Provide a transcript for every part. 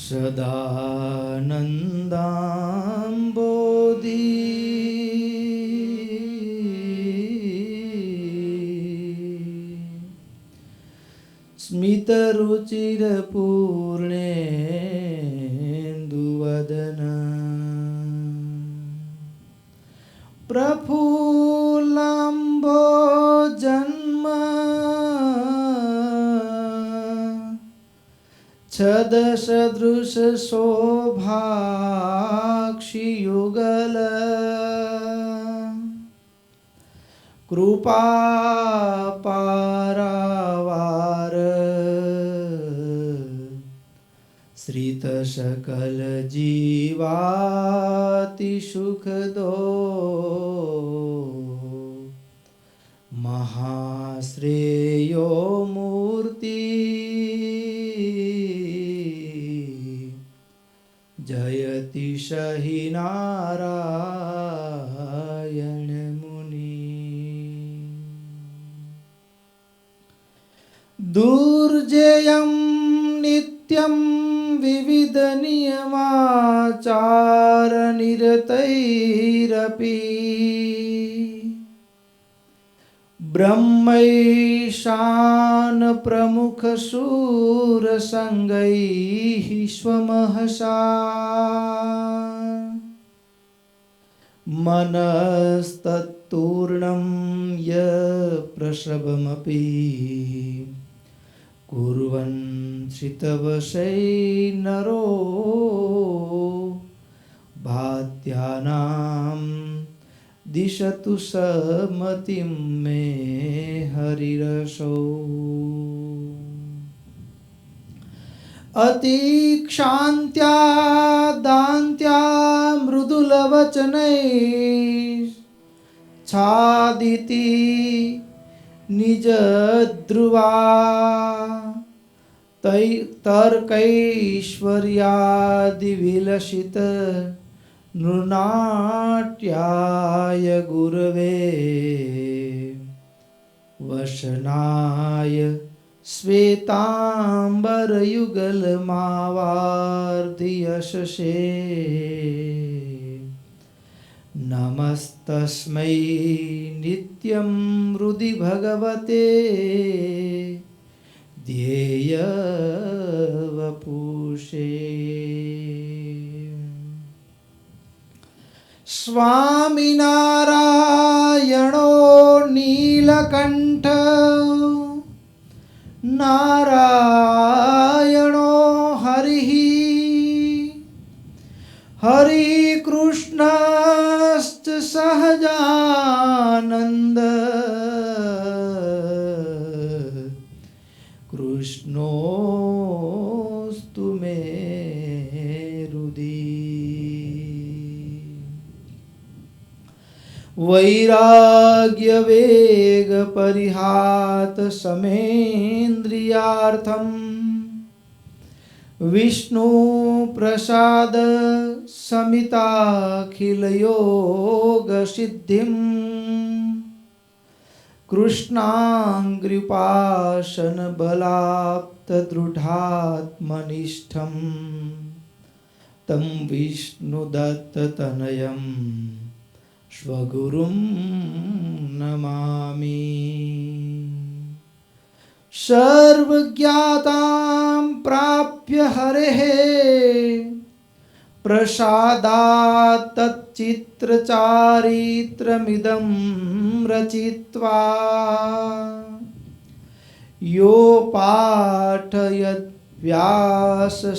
सदानन्दाम्बोधि स्मितरुचिरपूर्णेन्दुवदन प्रफुल्लम्भोजन्म छदसदृशशोभाक्षियुगल कृपापारावार श्रितसकलजीवातिसुखदो महाश्रेयो मूर्ति जयति सहि नारायण मुनि। दुर्जेयं नित्यं विविध नियमाचार निरतैरपि ब्रह्मैशान प्रमुख शूर संगैः स्वमहसा मनस्तत्तूर्णं य प्रसवमपि कुर्वन् श्रितवशै नरो भात्यानां दिशतु समतिं मे हरिरसो। अतिक्षान्त्या दान्त्या मृदुलवचनैश्छादिति निजध्रुवा तर्कैश्वर्यादिविलसित नृनाट्याय गुरवे वसनाय श्वेतांबरयुगलमावार्धियशसे नमस्तस्मै नित्यं हृदि भगवते ध्येयवपुषे। स्वामिनारायणो नीलकण्ठ नारायणो हरिः हरिकृष्णश्च सहजानन्द कृष्णोऽस्तु मे हृदि। वैराग्यवेग परिहात समेन्द्रियार्थं विष्णु प्रसाद समिताखिलयोग सिद्धिं कृष्णाङ्घ्रिपाशन बलाप्त दृढात्मनिष्ठं तं विष्णुदत्ततनयं स्वगुरुं नमामि। सर्वज्ञातां प्राप्य हरेः प्रसादात् तच्चित्रचारित्रमिदं रचित्वा यो पाठयत् व्याससुताकृतिर्नः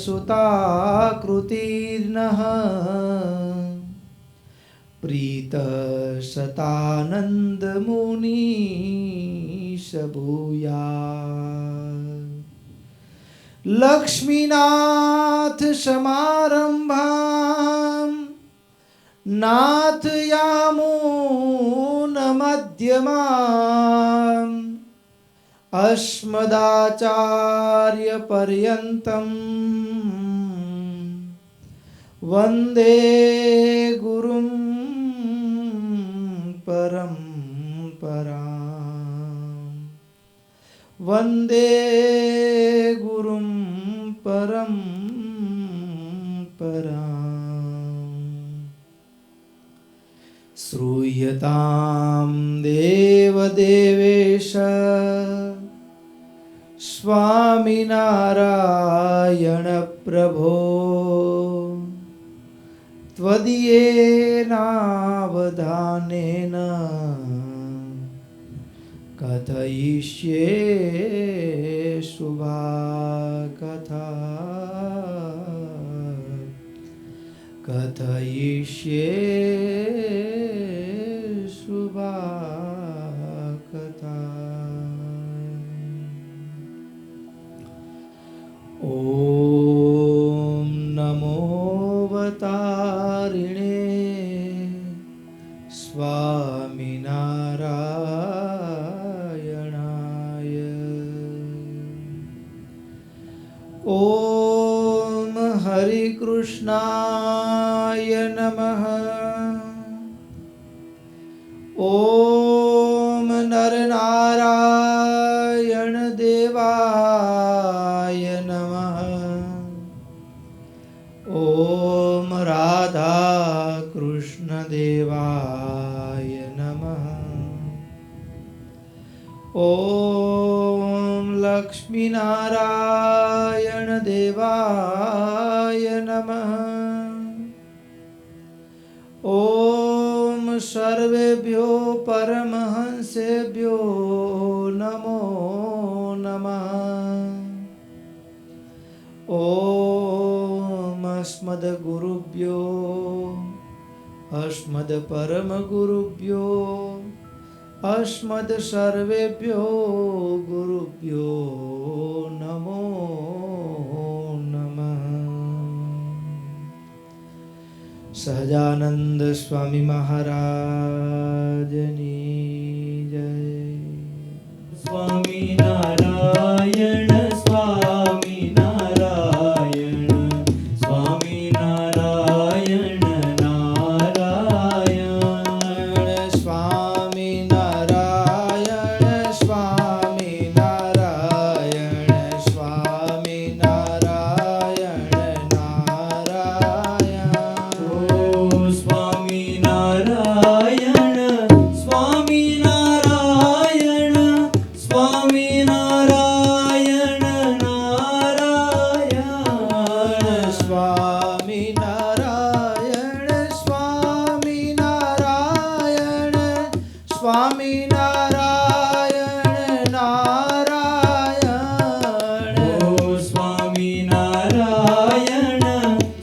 प्रीतसतानन्दमुनीश भूयात्। लक्ष्मीनाथ समारम्भां नाथयामुन मध्यमाम् अस्मदाचार्यपर्यन्तं वन्दे गुरुं વંદે ગુરુમ પરમ પરામ. શ્રૂયતામ દેવ દેવેશ સ્વામિનારાયણ પ્રભો ત્વદીયેનાવધાનેન કથયિષ્યે શુભા કથા કથયિષ્યે શુભા કથા. ઓમ નમો અવતારિણે સ્વામિનારાયણાય. ઓમ હરિ કૃષ્ણાય નમઃ. ઓમ નરનારાયણ દેવાય નમઃ. ઓમ રાધા કૃષ્ણ દેવાય નમઃ. ઓમ લક્ષ્મી નારાયણ દેવાય નમઃ. ઓમ સર્વેભ્યો પરમહંસેભ્યો નમો નમઃ. ઓમ અસ્મદ્ગુરુભ્યો અસ્મદ પરમ ગુરુભ્યો અસ્મદ સર્વેભ્યો ગુરુભ્યો નમો નમઃ. સહજાનંદ સ્વામી મહારાજની જય. સ્વામિનારાયણ સ્વામિનારાયણ સ્વામિનારાયણ નારાયણ. સ્વામિનારાયણ સ્વામિનારાયણ સ્વામિનારાયણ નારાયણ. ઓ સ્વામિનારાયણ સ્વામિનારાયણ સ્વામિનારાયણ નારાયણ. સ્વામિનારાયણ સ્વામિનારાયણ સ્વામિનારાયણ નારાયણ. ઓ સ્વામિનારાયણ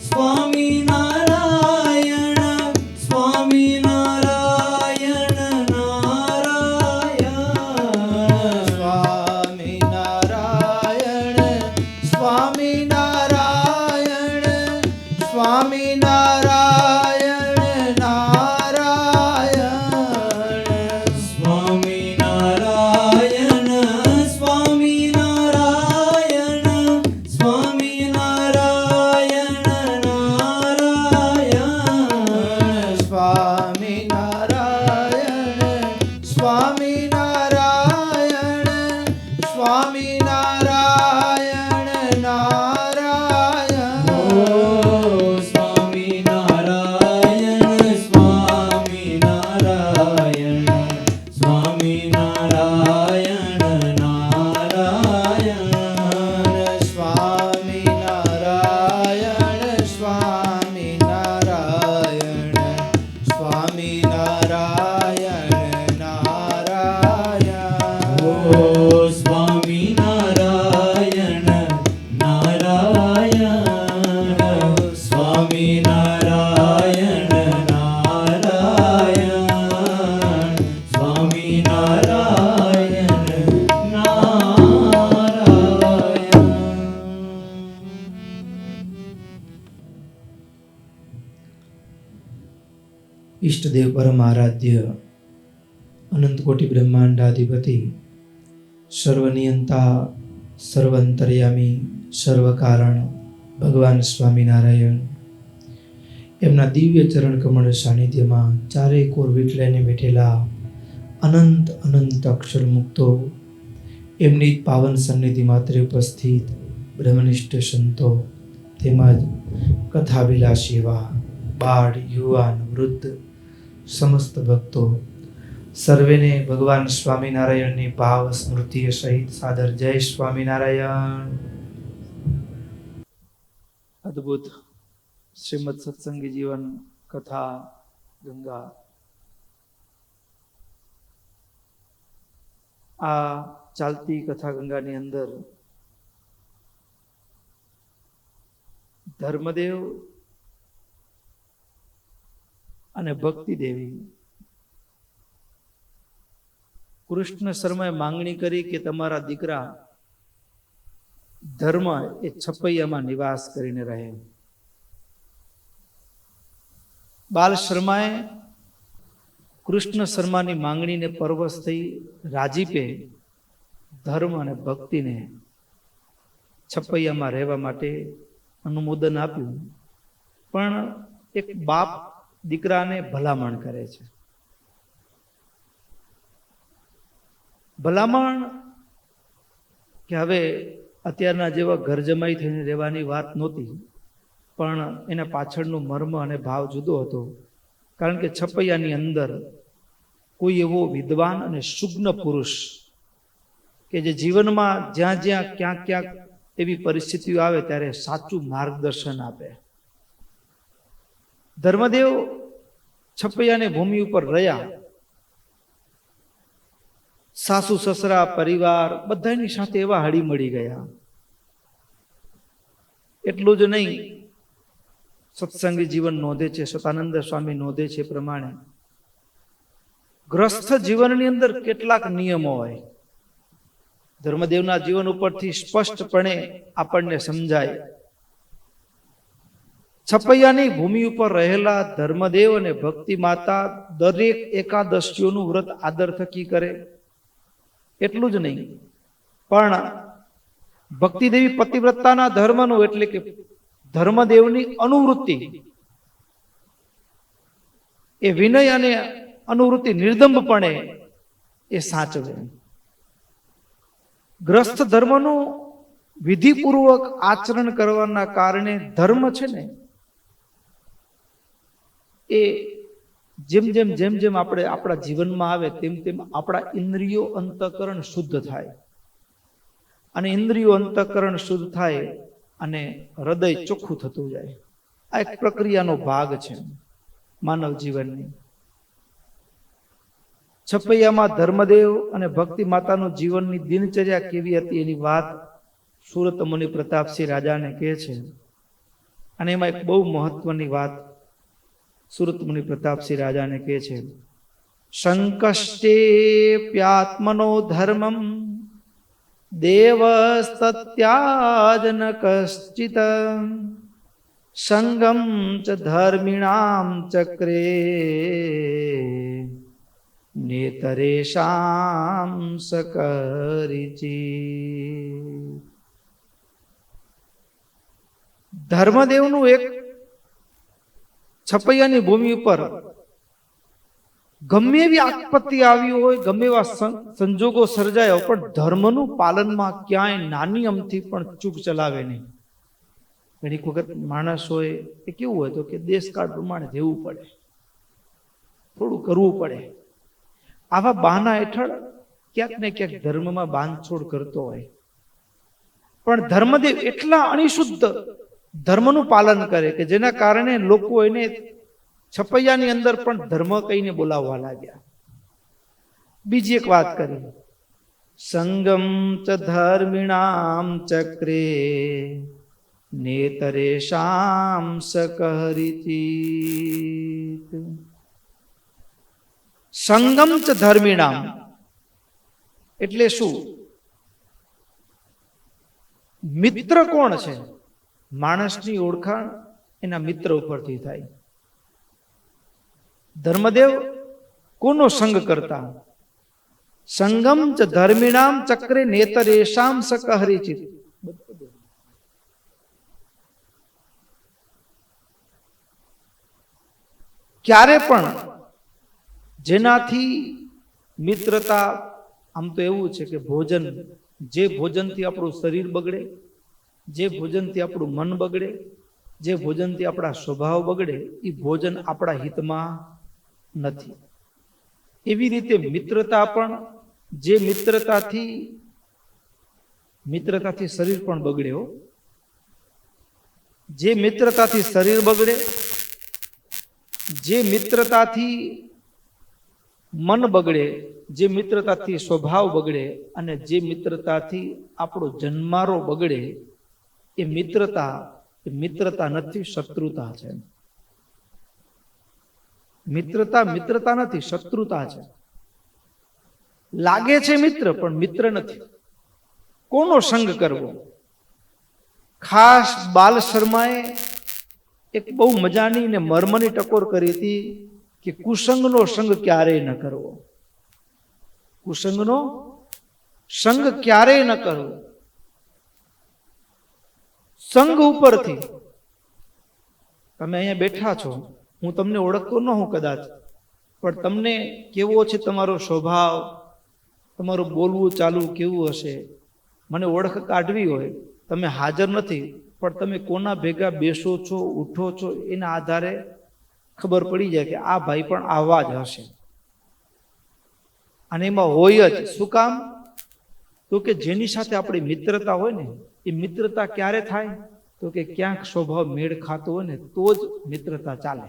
સ્વામિનારાયણ સ્વામિનારાયણ નારાયણ. સ્વામિનારાયણ સ્વામિનારાયણ સ્વામિનારાયણ નારાયણ. સ્વામિનારાયણ સ્વામિનારાયણ સ્વામિનારાયણ નારાયણ. સ્વામિનારાયણ સ્વામિનારાયણ સ્વામિનારાયણ નારાયણ. ઓ સ્વામિનારાયણ સ્વામિનારાયણ સ્વામિનારાયણ નારાયણ. સ્વામિનારાયણ સ્વામિનારાયણ સ્વામિનારાયણ નારાયણ. ઓ સ્વામિનારાયણ નારાયણ સ્વામિનારાયણ નારાયણ સ્વામિનારાયણ નારાયણ. ઈષ્ટદેવ પરમ આરાધ્ય અનંત કોટી બ્રહ્માંડાધિપતિ સર્વનિયંતા સર્વંતર્યામી સર્વકારણ ભગવાન સ્વામિનારાયણ એમના દિવ્ય ચરણ કમળ સાનિધ્યમાં ચારેય કોર વીટલાઈને બેઠેલા અનંત અનંત અક્ષર મુક્તો એમની પાવન સન્નિધિમાં ઉપસ્થિત બ્રહ્મનિષ્ઠ સંતો તેમજ કથાવિલાસી એવા બાળ, યુવાન, વૃદ્ધ સમસ્ત ભક્તો સર્વેને ભગવાન સ્વામિનારાયણની ભાવ સ્મૃતિ સહિત સાદર જય સ્વામિનારાયણ. અદ્ભુત શ્રીમદ સત્સંગી જીવન કથા ગંગા આ ચાલતી કથા ગંગાની અંદર ધર્મદેવ અને ભક્તિ દેવી કૃષ્ણ શર્માએ માંગણી કરી કે તમારા દીકરા ધર્મ એ છપૈયામાં નિવાસ કરીને રહે. બાલ શર્માએ કૃષ્ણ શર્માની માંગણીને પરવશ થઈ રાજીપે ધર્મ અને ભક્તિને છપૈયામાં રહેવા માટે અનુમોદન આપ્યું. પણ એક બાપ દીકરાને ભલામણ કરે છે. ભલામણ કે હવે અત્યારના જેવા ઘર જમાઈ થઈને રહેવાની વાત નહોતી, પણ એના પાછળનું મર્મ અને ભાવ જુદો હતો. કારણ કે છપૈયાની અંદર કોઈ એવો વિદ્વાન અને સુજ્ઞ પુરુષ કે જે જીવનમાં જ્યાં જ્યાં ક્યાંક ક્યાંક એવી પરિસ્થિતિઓ આવે ત્યારે સાચું માર્ગદર્શન આપે. ધર્મદેવ છપૈયાની ભૂમિ ઉપર રહ્યા. સાસુ સસરા પરિવાર બધાની સાથે એવા હળી મળી ગયા. એટલું જ નહીં, સત્સંગી જીવન નોંધે છે, સતાનંદ સ્વામી નોંધે છે પ્રમાણે ગ્રસ્થ જીવનની અંદર કેટલાક નિયમો હોય. ધર્મદેવના જીવન ઉપરથી સ્પષ્ટપણે આપણને સમજાય. છપૈયાની ભૂમિ ઉપર રહેલા ધર્મદેવ અને ભક્તિ માતા દરેક એકાદશીઓનું વ્રત આદર થકી કરે. એટલું જ નહીં, પણ ભક્તિદેવી પતિવ્રતાના ધર્મનું એટલે કે ધર્મદેવની અનુવૃત્તિ એ વિનય અને અનુવૃત્તિ નિર્દંભપણે એ સાચવે. ગ્રસ્થ ધર્મનું વિધિપૂર્વક આચરણ કરવાના કારણે ધર્મ છે ને એ જેમ જેમ જેમ જેમ આપણે આપણા જીવનમાં આવે તેમ તેમ આપણા ઇન્દ્રિયો અંતઃકરણ શુદ્ધ થાય. અને ઇન્દ્રિયો અંતઃકરણ શુદ્ધ થાય અને હૃદય ચોખ્ખું થતું જાય. આ એક પ્રક્રિયાનો ભાગ છે માનવ જીવનની. છપૈયામાં ધર્મદેવ અને ભક્તિ માતાનું જીવનની દિનચર્યા કેવી હતી એની વાત સુરત મુનિ પ્રતાપસિંહ રાજાને કહે છે. અને એમાં એક બહુ મહત્વની વાત સુરત મુનિ પ્રતાપસિંહ રાજાને કહે છે. સંકષ્ટેપ્યાત્મનો ધર્મમ દેવસ્તત્યાજ ન કશ્ચિત સંગમ ચ ધર્મિણામ ચક્રે નેતરેશામ સકરિચિ. ધર્મદેવનું એક છપૈયાની ભૂમિ ઉપર ગમે એવી આપત્તિ આવી હોય, ગમે એવા સંજોગો સર્જાય, પણ ધર્મનું પાલનમાં ક્યાંય નાની અમથી પણ ચૂક ચલાવે નહીં. ઘણી વખત માણસ હોય એ કેવું હોય તો કે દેશકાળ પ્રમાણે રહેવું પડે, થોડું કરવું પડે. આવા બહાના હેઠળ ક્યાંક ને ક્યાંક ધર્મમાં બાંધછોડ કરતો હોય. પણ ધર્મદેવ એટલા અણિશુદ્ધ ધર્મનું પાલન કરે કે જેના કારણે લોકો એને છપૈયાની અંદર પણ ધર્મ કહીને બોલાવવા લાગ્યા. બીજી એક વાત કરી, સંગમ ચ ધર્મિણામ ચક્રે નેતરેશામ સકહરિતિ. સંગમ ચ ધર્મિણામ એટલે શું? મિત્ર કોણ છે? માણસની ઓળખાણ એના મિત્ર ઉપરથી થાય. ધર્મદેવ કોનો સંગ કરતા? સંગમ ચ ધર્મિણામ ચક્રે નેતરેશામ સકહરિચિત. ક્યારે પણ જેનાથી મિત્રતા, આમ તો એવું છે કે ભોજન જે ભોજનથી આપણું શરીર બગડે, જે ભોજનથી આપણું મન બગડે, જે ભોજનથી આપણા સ્વભાવ બગડે, એ ભોજન આપણા હિતમાં નથી. એવી રીતે મિત્રતા પણ, જે મિત્રતાથી શરીર પણ બગડે હો. જે મિત્રતાથી શરીર બગડે, જે મિત્રતાથી મન બગડે, જે મિત્રતાથી સ્વભાવ બગડે, અને જે મિત્રતાથી આપણો જન્મારો બગડે, એ મિત્રતા નથી, શત્રુતા છે. મિત્રતા નથી, શત્રુતા છે. લાગે છે મિત્ર, પણ મિત્ર નથી. કોનો સંગ કરવો? ખાસ બાલ શર્માએ એક બહુ મજાની ને મર્મની ટકોર કરી હતી કે કુસંગનો સંગ ક્યારેય ન કરવો. કુસંગનો સંગ ક્યારેય ન કરવો. સંગ ઉપરથી તમે અહીંયા બેઠા છો, હું તમને ઓળખતો ન હું કદાચ, પણ તમને કેવો છે તમારો સ્વભાવ, તમારું બોલવું ચાલવું કેવું હશે, મને ઓળખ કાઢવી હોય, તમે હાજર નથી, પણ તમે કોના ભેગા બેસો છો, ઉઠો છો, એના આધારે ખબર પડી જાય કે આ ભાઈ પણ આવા જ હશે. અને એમાં હોય જ. શું કામ? તો કે જેની સાથે આપણી મિત્રતા હોય ને, એ મિત્રતા ક્યારે થાય? તો કે ક્યાંક સ્વભાવ મેળ ખાતો હોય ને તો જ મિત્રતા ચાલે,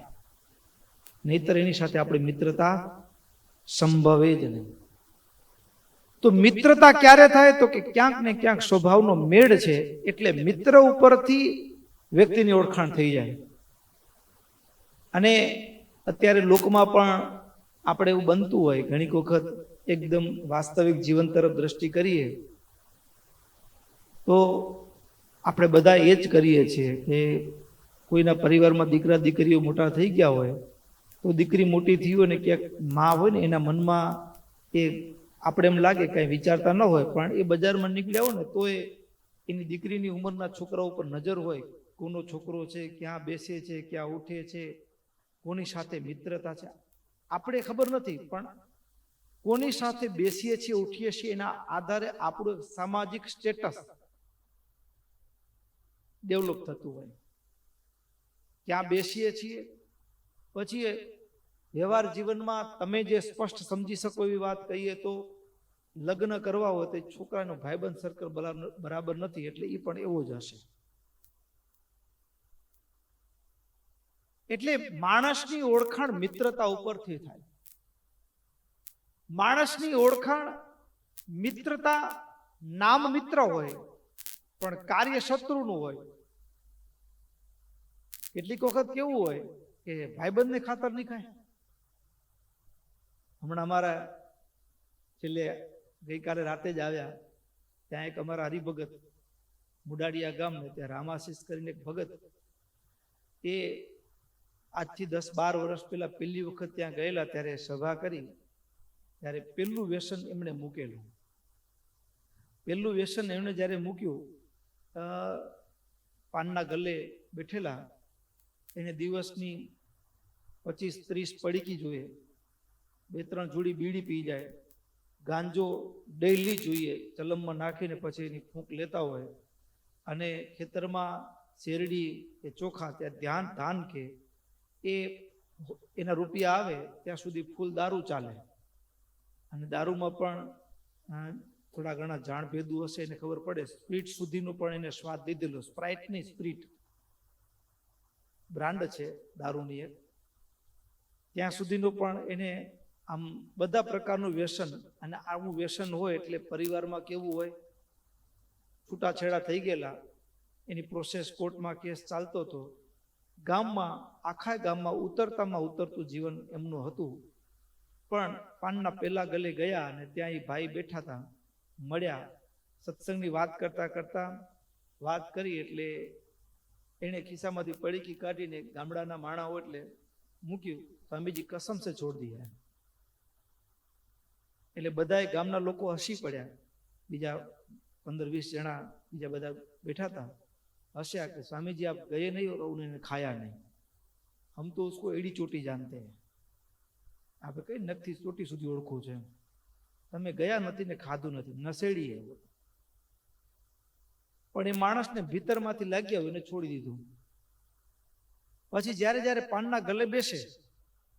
નહીતર એની સાથે આપણી મિત્રતા સંભવે જ નહીં. તો મિત્રતા ક્યારે થાય? તો કે ક્યાંક ને ક્યાંક સ્વભાવનો મેળ છે, એટલે મિત્ર ઉપરથી વ્યક્તિની ઓળખાણ થઈ જાય. અને અત્યારે લોકમાં પણ આપણે એવું બનતું હોય, ઘણી વખત એકદમ વાસ્તવિક જીવન તરફ દ્રષ્ટિ કરીએ તો આપણે બધા એ જ કરીએ છીએ કે કોઈના પરિવારમાં દીકરા દીકરીઓ મોટા થઈ ગયા હોય તો દીકરી મોટી થઈ હોય ને ક્યાંક માં હોય ને એના મનમાં એ આપણે એમ લાગે કાંઈ વિચારતા ન હોય, પણ એ બજારમાં નીકળ્યા હોય ને તો એની દીકરીની ઉંમરના છોકરાઓ ઉપર નજર હોય, કોનો છોકરો છે, ક્યાં બેસે છે, ક્યાં ઉઠે છે, કોની સાથે મિત્રતા છે. આપણે ખબર નથી, પણ કોની સાથે બેસીએ છીએ, ઉઠીએ છીએ, એના આધારે આપણું સામાજિક સ્ટેટસ ડેવલપ થતું હોય. ક્યાં બેસીએ છીએ, પછી વ્યવહાર જીવનમાં તમે જે સ્પષ્ટ સમજી શકો એવી વાત કહીએ તો લગ્ન કરવા હોય તો છોકરાનો ભાઈબંધ સર્કલ બરાબર નથી, એટલે એ પણ એવો જ હશે. એટલે માણસની ઓળખાણ મિત્રતા ઉપરથી થાય. માણસની ઓળખાણ મિત્રતા, નામ મિત્ર હોય પણ કાર્ય શત્રુનું હોય. કેટલીક વખત કેવું હોય કે ભાઈબંધને ખાતર નહીં ખાય. હમણાં અમારા છેલ્લે ગઈકાલે રાતે જ આવ્યા, ત્યાં એક અમારા હરિભગત મુડાડિયા ગામ ને ત્યાં રામાશીષ કરીને એક ભગત, એ આજથી 10-12 વર્ષ પહેલા પહેલી વખત ત્યાં ગયેલા, ત્યારે સભા કરી ત્યારે પેલું વ્યસન એમણે મૂકેલું. પેલું વ્યસન એમણે જ્યારે મૂક્યું, પાનના ગલ્લે બેઠેલા, એને દિવસની 25-30 પડીકી જોઈએ, 2-3 જોડી બીડી પી જાય, ગાંજો ડેઈલી જોઈએ, ચલમમાં નાખીને પછી એની ફૂંક લેતા હોય, અને ખેતરમાં શેરડી કે ચોખા ત્યાં ધાન કે એ એના રૂપિયા આવે ત્યાં સુધી ફૂલ દારૂ ચાલે. અને દારૂમાં પણ થોડા ઘણા જાણ ભેદું હશે, એને ખબર પડે. સ્પ્રીટ સુધીનું પણ એને સ્વાદ લીધેલો. સ્પ્રાઇટની સ્પ્રીટ બ્રાન્ડ છે દારૂની એક, ત્યાં સુધીનું પણ એને આમ બધા પ્રકારનું વ્યસન. અને આવું વ્યસન હોય એટલે પરિવારમાં કેવું હોય, છૂટાછેડા થઈ ગયેલા, એની પ્રોસેસ કોર્ટમાં કેસ ચાલતો હતો. ગામમાં, આખા ગામમાં ઉતરતું જીવન એમનું હતું. પણ પાનના પેલા ગલે ગયા અને ત્યાં એ ભાઈ બેઠા હતા, મળ્યા, સત્સંગની વાત કરતા કરતા વાત કરી એટલે એને ખિસ્સામાંથી પડીકી કાઢીને ગામડાના માણા એટલે મૂક્યું, સ્વામીજી કસમ સે છોડ દિયા. એટલે બધાએ ગામના લોકો હસી પડ્યા. બીજા 15-20 જણા બીજા બધા બેઠા હતા, હસ્યા કે સ્વામીજી આપ ગયે નહીં और उन्होंने खाया नहीं, हम तो उसको एड़ी चोटी जानते हैं. આપણે કઈ નખથી ચોટી સુધી ઓળખું છે, તમે ગયા નથી ને ખાધું નથી, નસેડી. પણ એ માણસને ભીતરમાંથી લાગ્યા હોય એને છોડી દીધું. પછી જ્યારે જ્યારે પાનના ગલે બેસે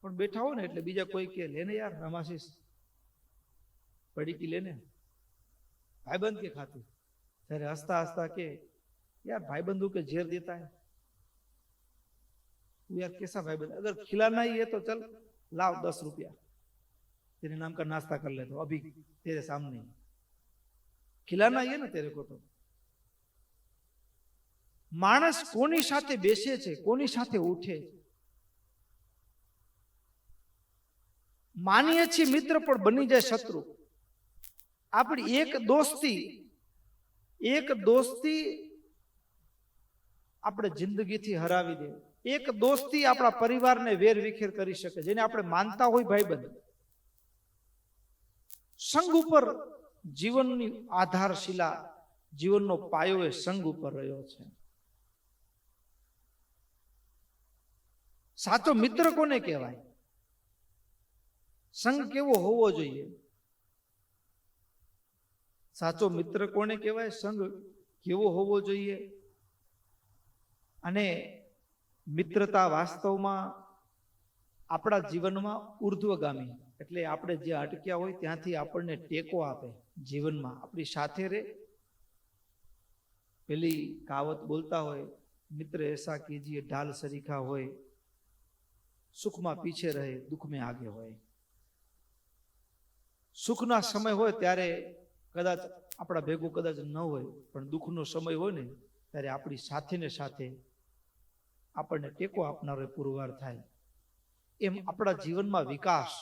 પણ બેઠા હોય ને એટલે બીજા કોઈ કે લેને યાર રમાશીસ પડીકી લેને, ભાઈબંધ કે ખાતું. ત્યારે હસતા હસતા કે यार भाईबंधों के जेर देता है तू, यार कैसा भाईबंध, अगर खिलाना ही है तो चल लाओ 10 रुपया, तेरे नाम का नाश्ता कर लेता हूं अभी तेरे सामने, खिलाना ही है ना तेरे को तो. मानस कोनी साथे बेसे छे, कोनी साथे उठे छे. मानीए छे मित्र पण बनी जाए शत्रु. आपणी एक दोस्ती આપણે જિંદગીથી હરાવી દે. એક દોસ્તી આપણા પરિવારને વેર વિખેર કરી શકે, જેને આપણે માનતા હોય ભાઈબંધ. સંગ ઉપર જીવનની આધારશિલા, જીવનનો પાયો એ સંગ ઉપર રહ્યો છે. સાચો મિત્ર કોને કહેવાય? સંગ કેવો હોવો જોઈએ? સાચો મિત્ર કોને કહેવાય? સંગ કેવો હોવો જોઈએ? અને મિત્રતા વાસ્તવમાં આપણા જીવનમાં ઉર્ધ્વગામી, એટલે આપણે જે અટક્યા હોય ત્યાંથી આપણને ટેકો આપે, જીવનમાં આપણી સાથે રહે. પેલી કહાવત બોલતા હોય, મિત્ર એસા કીજીએ ઢાલ સરીખા હોય, સુખમાં પીછે રહે દુઃખ में आगे હોય. સુખના સમય હોય ત્યારે કદાચ આપણા ભેગું કદાચ ન હોય, પણ દુઃખનો સમય હોય ને ત્યારે આપણી સાથે ને સાથે આપણને ટેકો આપનારો પુરવાર થાય. એમ આપણા જીવનમાં વિકાસ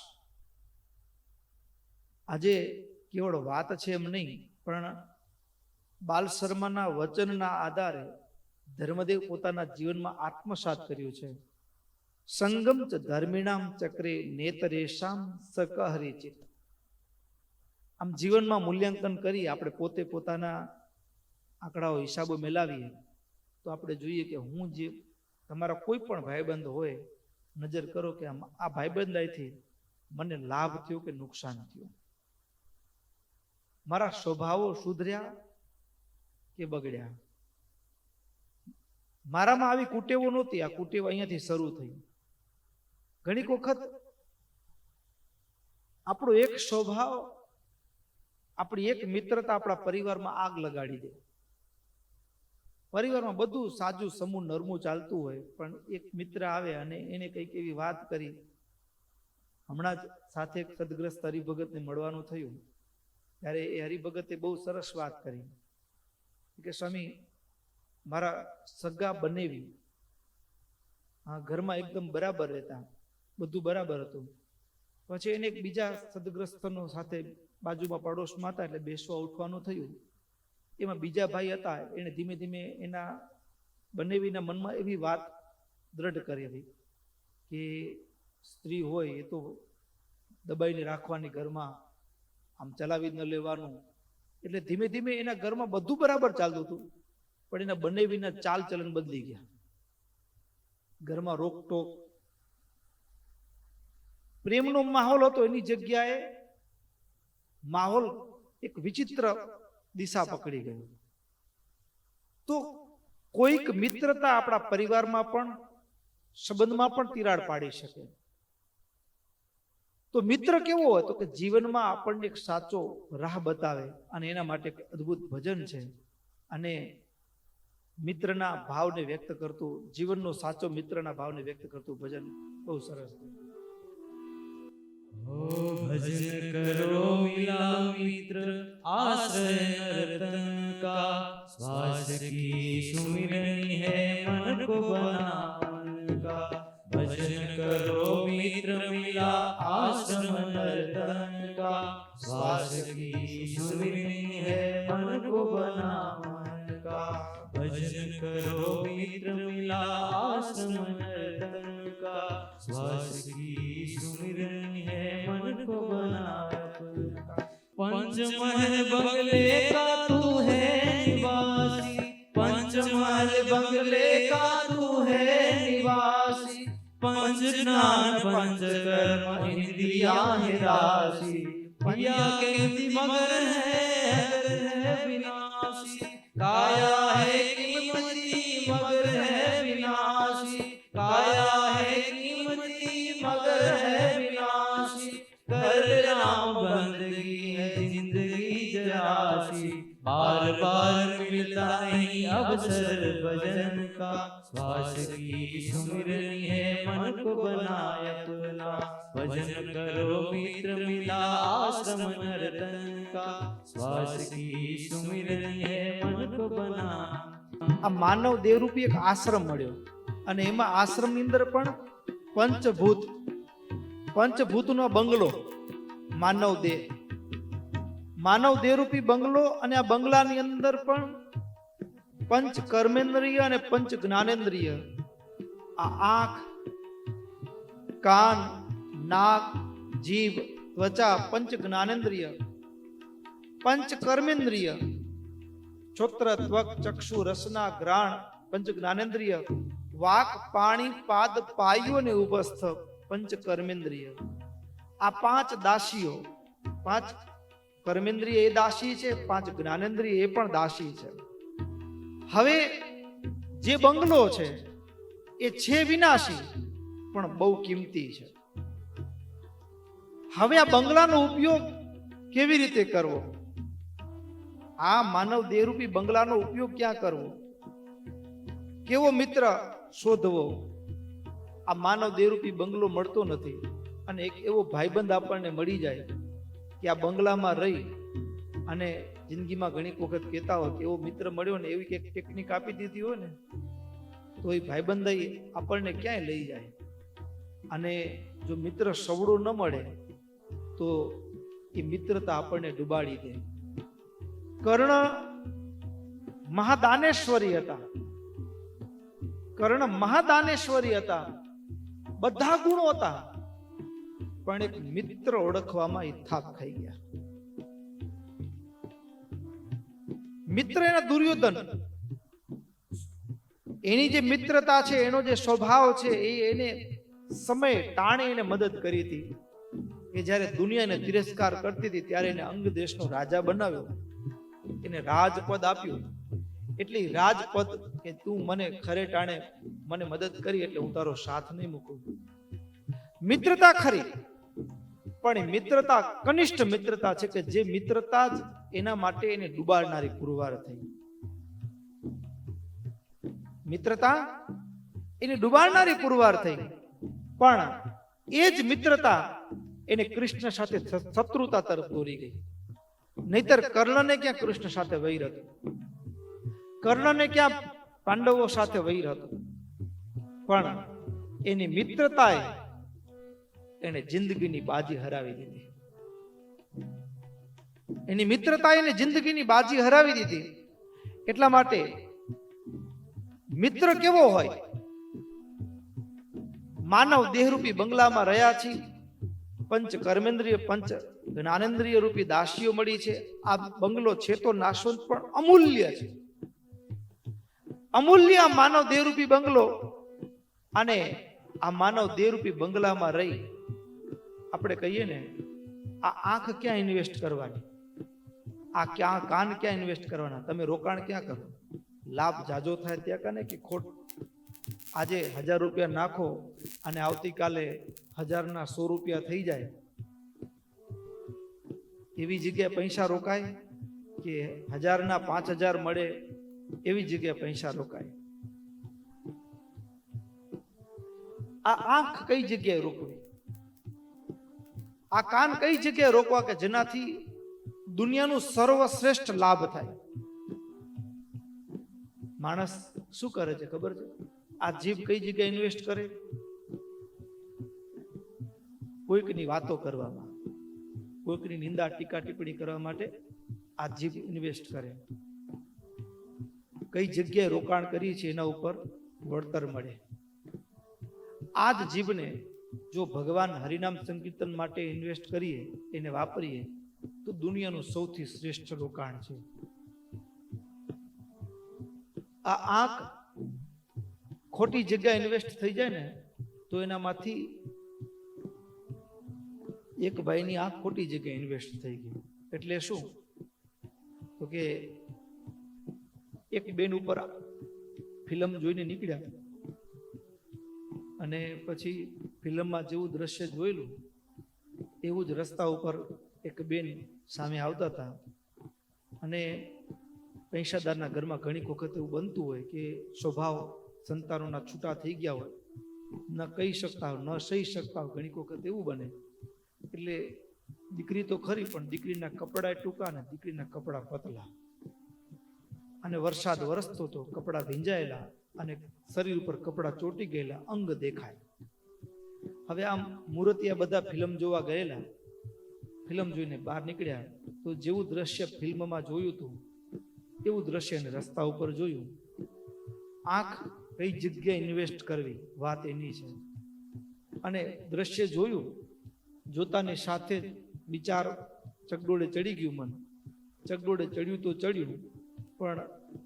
આજે કેવળ વાત છે એમ નહીં, પણ બાલ શર્માના વચનના આધારે ધર્મદેવ પોતાના જીવનમાં આત્મસાત કર્યું છે. સંગમ ચ ધર્મિણામ ચક્રે નેતરેશામ સકહરિચિત. આમ જીવનમાં મૂલ્યાંકન કરી આપણે પોતે પોતાના આંકડાઓ હિસાબો મેલાવીએ તો આપણે જોઈએ કે હું જે તમારા કોઈ પણ ભાઈબંધ હોય, નજર કરો કે આ ભાઈબંધાઈથી મને લાભ થયો કે નુકસાન થયું, મારા સ્વભાવો સુધર્યા કે બગડ્યા, મારામાં આવી કુટેવો નહોતી, આ કુટેવ અહીંયાથી શરૂ થઈ. ઘણીક વખત આપણો એક સ્વભાવ, આપણી એક મિત્રતા આપણા પરિવારમાં આગ લગાડી દે. પરિવારમાં બધું સાજું સમૂહ નરમું ચાલતું હોય, પણ એક મિત્ર આવે અને એને કંઈક એવી વાત કરી. હમણાં જ સાથે એક સદગ્રસ્ત હરિભગતને મળવાનું થયું, ત્યારે એ હરિભગતે બહુ સરસ વાત કરી કે સ્વામી, મારા સગા બનેવી ઘરમાં એકદમ બરાબર રહેતા, બધું બરાબર હતું. પછી એને એક બીજા સદગ્રસ્તનો સાથે બાજુમાં પડોશમાં હતા, એટલે બેસવા ઉઠવાનું થયું. એમાં બીજા ભાઈ હતા, એને ધીમે ધીમે એના બનેવીના મનમાં એવી વાત દ્રઢ કરી હતી કે સ્ત્રી હોય એ તો દબાઈને રાખવાની, ઘરમાં આમ ચલાવી ન લેવાનું. એટલે ધીમે ધીમે એના ઘરમાં બધું બરાબર ચાલતું હતું, પણ એના બનેવીના ચાલ ચલન બદલી ગયા. ઘરમાં રોકટોક, પ્રેમનો માહોલ હતો, એની જગ્યાએ માહોલ એક વિચિત્ર દિશા પકડી ગયો. તો કોઈક મિત્રતા આપણા પરિવારમાં પણ, સંબંધમાં પણ તિરાડ પાડી શકે. તો મિત્ર કેવો હોય? તો કે જીવનમાં આપણને એક સાચો રાહ બતાવે, અને એના માટે એક અદ્ભુત ભજન છે. અને મિત્રના ભાવને વ્યક્ત કરતું, જીવનનો સાચો મિત્રના ભાવને વ્યક્ત કરતું ભજન બહુ સરસ છે. भजन करो मिला मित्र आश्रय नर्तन का, श्वास की सुमिरनी है मन को बना मन का. भजन करो मित्र मिला आश्रम नर्तन का, श्वास की सुमिरनी है मन को बना मन का. भजन करो मित्र मिला आश्रम नर्तन का, श्वास की सुमिरनी है मन को बना. पंचमहल बंगले का तू है निवासी, पंचमहल बंगले का तू है निवासी. पंच स्नान पंच कर्म इंद्रिया है राशि, पिया के मगर है विनाशी. काया अवसर भजन का। श्वास की सुमिरनी है मन को बनाए अपना। भजन करो मित्र मिला आश्रम नर्तन का। श्वास की सुमिरनी है मन को बना। આ માનવ દેહરૂપી એક આશ્રમ મળ્યો અને એમાં આશ્રમની અંદર પણ પંચભૂતનો બંગલો માનવ દેહરૂપી બંગલો, અને આ બંગલાની અંદર પણ પંચ કર્મેન્દ્રિય અને પંચ જ્ઞાનેન્દ્રિય, આ આંખ, કાન, નાક, જીભ, ત્વચા, પંચ જ્ઞાનેન્દ્રિય, પંચ કર્મેન્દ્રિય, છોત્ર, ત્વક, ચક્ષુ, રસના, ઘ્રાણ, પંચ જ્ઞાનેન્દ્રિય, વાક, પાણી, પાદ, પાયો ને ઉપસ્થ પંચ કર્મેન્દ્રિય. આ પાંચ દાસીઓ, પાંચ કર્મેન્દ્રિય એ દાસી છે, પાંચ જ્ઞાનેન્દ્રિય એ પણ દાસી છે. હવે જે બંગલો છે એ છે વિનાશી પણ બહુ કિંમતી છે. હવે આ બંગલાનો ઉપયોગ કેવી રીતે કરવો? આ માનવ દેહરૂપી બંગલાનો ઉપયોગ ક્યાં કરવો? કેવો મિત્ર શોધવો? આ માનવ દેહરૂપી બંગલો મળતો નથી, અને એક એવો ભાઈબંધ આપણને મળી જાય કે આ બંગલામાં રહી અને જિંદગીમાં ઘણી વખત કહેતા હોય કે એવો મિત્ર મળ્યો ને, એવી કંઈક ટેકનિક આપી દીધી હોય ને, તો એ ભાઈબંધ આપણને ક્યાંય લઈ જાય. અને જો મિત્ર સવડો ન મળે તો એ મિત્રતા આપણને ડૂબાડી દે. કર્ણ મહાદાનેશ્વરી હતા, કર્ણ મહાદાનેશ્વરી હતા, બધા ગુણો હતા, પણ એક મિત્ર ઓળખવામાં એ થાક ખાઈ ગયા. મિત્ર એના દુર્યોધન, એની જે મિત્રતા છે, એનો જે સ્વભાવ છે, એને સમય ટાણે એને મદદ કરી હતી. કે જ્યારે દુનિયાને તિરસ્કાર કરતી હતી ત્યારે એને અંગ દેશનો રાજા બનાવ્યો, એને રાજપદ આપ્યું. એટલે રાજપદ કે તું મને ખરે ટાણે મને મદદ કરી એટલે હું તારો સાથ નહીં મૂકું. મિત્રતા ખરી, પણ મિત્રતા કનિષ્ઠ મિત્રતા છે કે જે મિત્રતા જ એના માટે એને ડૂબાડનારી પુરવાર થઈ. મિત્રતા એને ડૂબાડનારી પુરવાર થઈ, પણ એ જ મિત્રતા એને કૃષ્ણ સાથે શત્રુતા તરફ દોરી ગઈ. નહીતર કર્ણને ક્યાં કૃષ્ણ સાથે વૈર હતો? કર્ણને ક્યાં પાંડવો સાથે વૈર હતો? પણ એની મિત્રતાએ એને જિંદગીની બાજી હરાવી દીધી. એની મિત્રતા એને જિંદગીની બાજી હરાવી દીધી. એટલા માટે મિત્ર કેવો હોય? માનવ દેહરૂપી બંગલામાં રહ્યા છીએ, પંચ કર્મેન્દ્રિય પંચ જ્ઞાનેન્દ્રિય રૂપી દાસીઓ મળી છે. આ બંગલો છે તો નાશવંત પણ અમૂલ્ય છે. અમૂલ્ય માનવ દેહરૂપી બંગલો, અને આ માનવ દેહરૂપી બંગલામાં રહી આપણે કહીએ ને, આ આંખ ક્યાં ઇન્વેસ્ટ કરવાની, આ ક્યાં કાન ક્યાં ઇન્વેસ્ટ કરવાના? તમે રોકાણ ક્યાં કરો? લાભ જાજો થાય ત્યાં કાને કે ખોટ? આજે 1000 રૂપિયા નાખો અને આવતીકાલે 1000ના 100 રૂપિયા થઈ જાય, એવી જગ્યાએ પૈસા રોકાય? કે 1000ના 5000 મળે એવી જગ્યાએ પૈસા રોકાય? આ આંખ કઈ જગ્યાએ રોકવી? આ કાન કઈ જગ્યાએ રોકવા કે જેનાથી દુનિયાનું સર્વશ્રેષ્ઠ લાભ થાય? માણસ શું કરે છે ખબર છે? આ જીભ કઈ જગ્યાએ ઇન્વેસ્ટ કરે? કોઈકની વાતો કરવામાં, કોઈકની નિંદા ટીકા ટિપ્પણી કરવા માટે આ જીભ ઇન્વેસ્ટ કરે. કઈ જગ્યાએ રોકાણ કરી છે એના ઉપર વળતર મળે. આ જ જીભને જો ભગવાન હરિનામ સંકીર્તન માટે ઇન્વેસ્ટ કરીએ, એને વાપરીએ, તો દુનિયાનું સૌથી શ્રેષ્ઠ રોકાણ છે. આ આંખ ખોટી જગ્યાએ ઇન્વેસ્ટ થઈ જાય ને તો એનામાંથી એક ભાઈની આંખ ખોટી જગ્યાએ ઇન્વેસ્ટ થઈ ગઈ. એટલે શું? તો કે એક બેન ઉપર ફિલ્મ જોઈને નીકળ્યા, અને પછી ફિલ્મમાં જેવું દ્રશ્ય જોયેલું એવું જ રસ્તા ઉપર એક બેન સામે આવતા હતા, અને પૈસાદારના ઘરમાં ઘણી વખત એવું બનતું હોય કે સ્વભાવ સંતાનોના છૂટા થઈ ગયા હોય, ન કહી શકતા હોય, ન સહી શકતા હોય, ઘણી વખત એવું બને. એટલે દીકરી તો ખરી, પણ દીકરીના કપડા ટૂંકા ને દીકરીના કપડા પતલા, અને વરસાદ વરસતો તો કપડા ભીંજાયેલા અને શરીર ઉપર કપડા ચોટી ગયેલા, અંગ દેખાય. હવે આમ મૂર્તિયા બધા ફિલ્મ જોવા ગયેલા, ફિલ્મ જોઈને બહાર નીકળ્યા તો જેવું દ્રશ્ય ફિલ્મમાં જોયું હતું એવું દ્રશ્ય એને રસ્તા ઉપર જોયું. આંખ કઈ જગ્યાએ ઇન્વેસ્ટ કરવી, વાત એની છે. અને દ્રશ્ય જોયું, જોતાની સાથે જ વિચાર ચગડોળે ચડી ગયું. મન ચગડોળે ચડ્યું તો ચડ્યું, પણ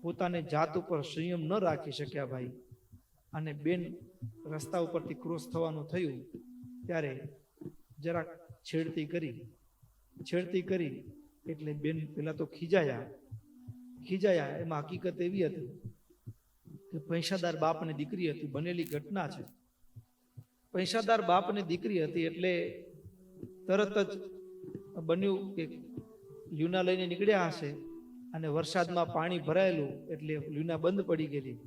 પોતાને જાત ઉપર સંયમ ન રાખી શક્યા ભાઈ. અને બેન રસ્તા ઉપરથી ક્રોસ થવાનું થયું ત્યારે જરાક છેડતી કરી એટલે બેન પેલા તો ખીજાયા. એમાં હકીકત એવી હતી કે પૈસાદાર બાપ અને દીકરી હતી, બનેલી ઘટના છે. પૈસાદાર બાપ અને દીકરી હતી એટલે તરત જ બન્યું કે લ્યુના લઈને નીકળ્યા હશે અને વરસાદમાં પાણી ભરાયેલું એટલે લ્યુના બંધ પડી ગયેલી.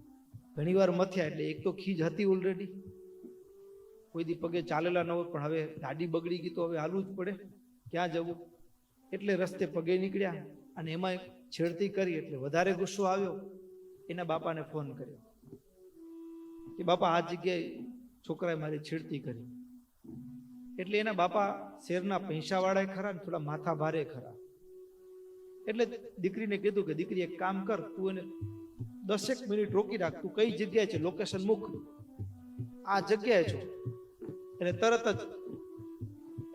ઘણી વાર મથ્યા એટલે એક તો ખીજ હતી ઓલરેડી, કોઈ દી પગે ચાલેલા ન હોય, પણ હવે ગાડી બગડી ગઈ તો હવે હાલવું જ પડે, ક્યાં જવું? એટલે રસ્તે પગે નીકળ્યા અને એમાં છેડતી કરી એટલે વધારે ગુસ્સો આવ્યો. એના બાપાને ફોન કર્યો કે બાપા આ જગ્યાએ છોકરાએ મારી છેડતી કરી. એટલે એના બાપા શેરના પૈસાવાળા ખરા ને થોડા માથા ભારે ખરા. એટલે દીકરીને કીધું કે દીકરી એક કામ કર, તું એને 10 મિનિટ રોકી રાખ, તું કઈ જગ્યાએ છે લોકેશન મૂક, આ જગ્યાએ છો. એટલે તરત જ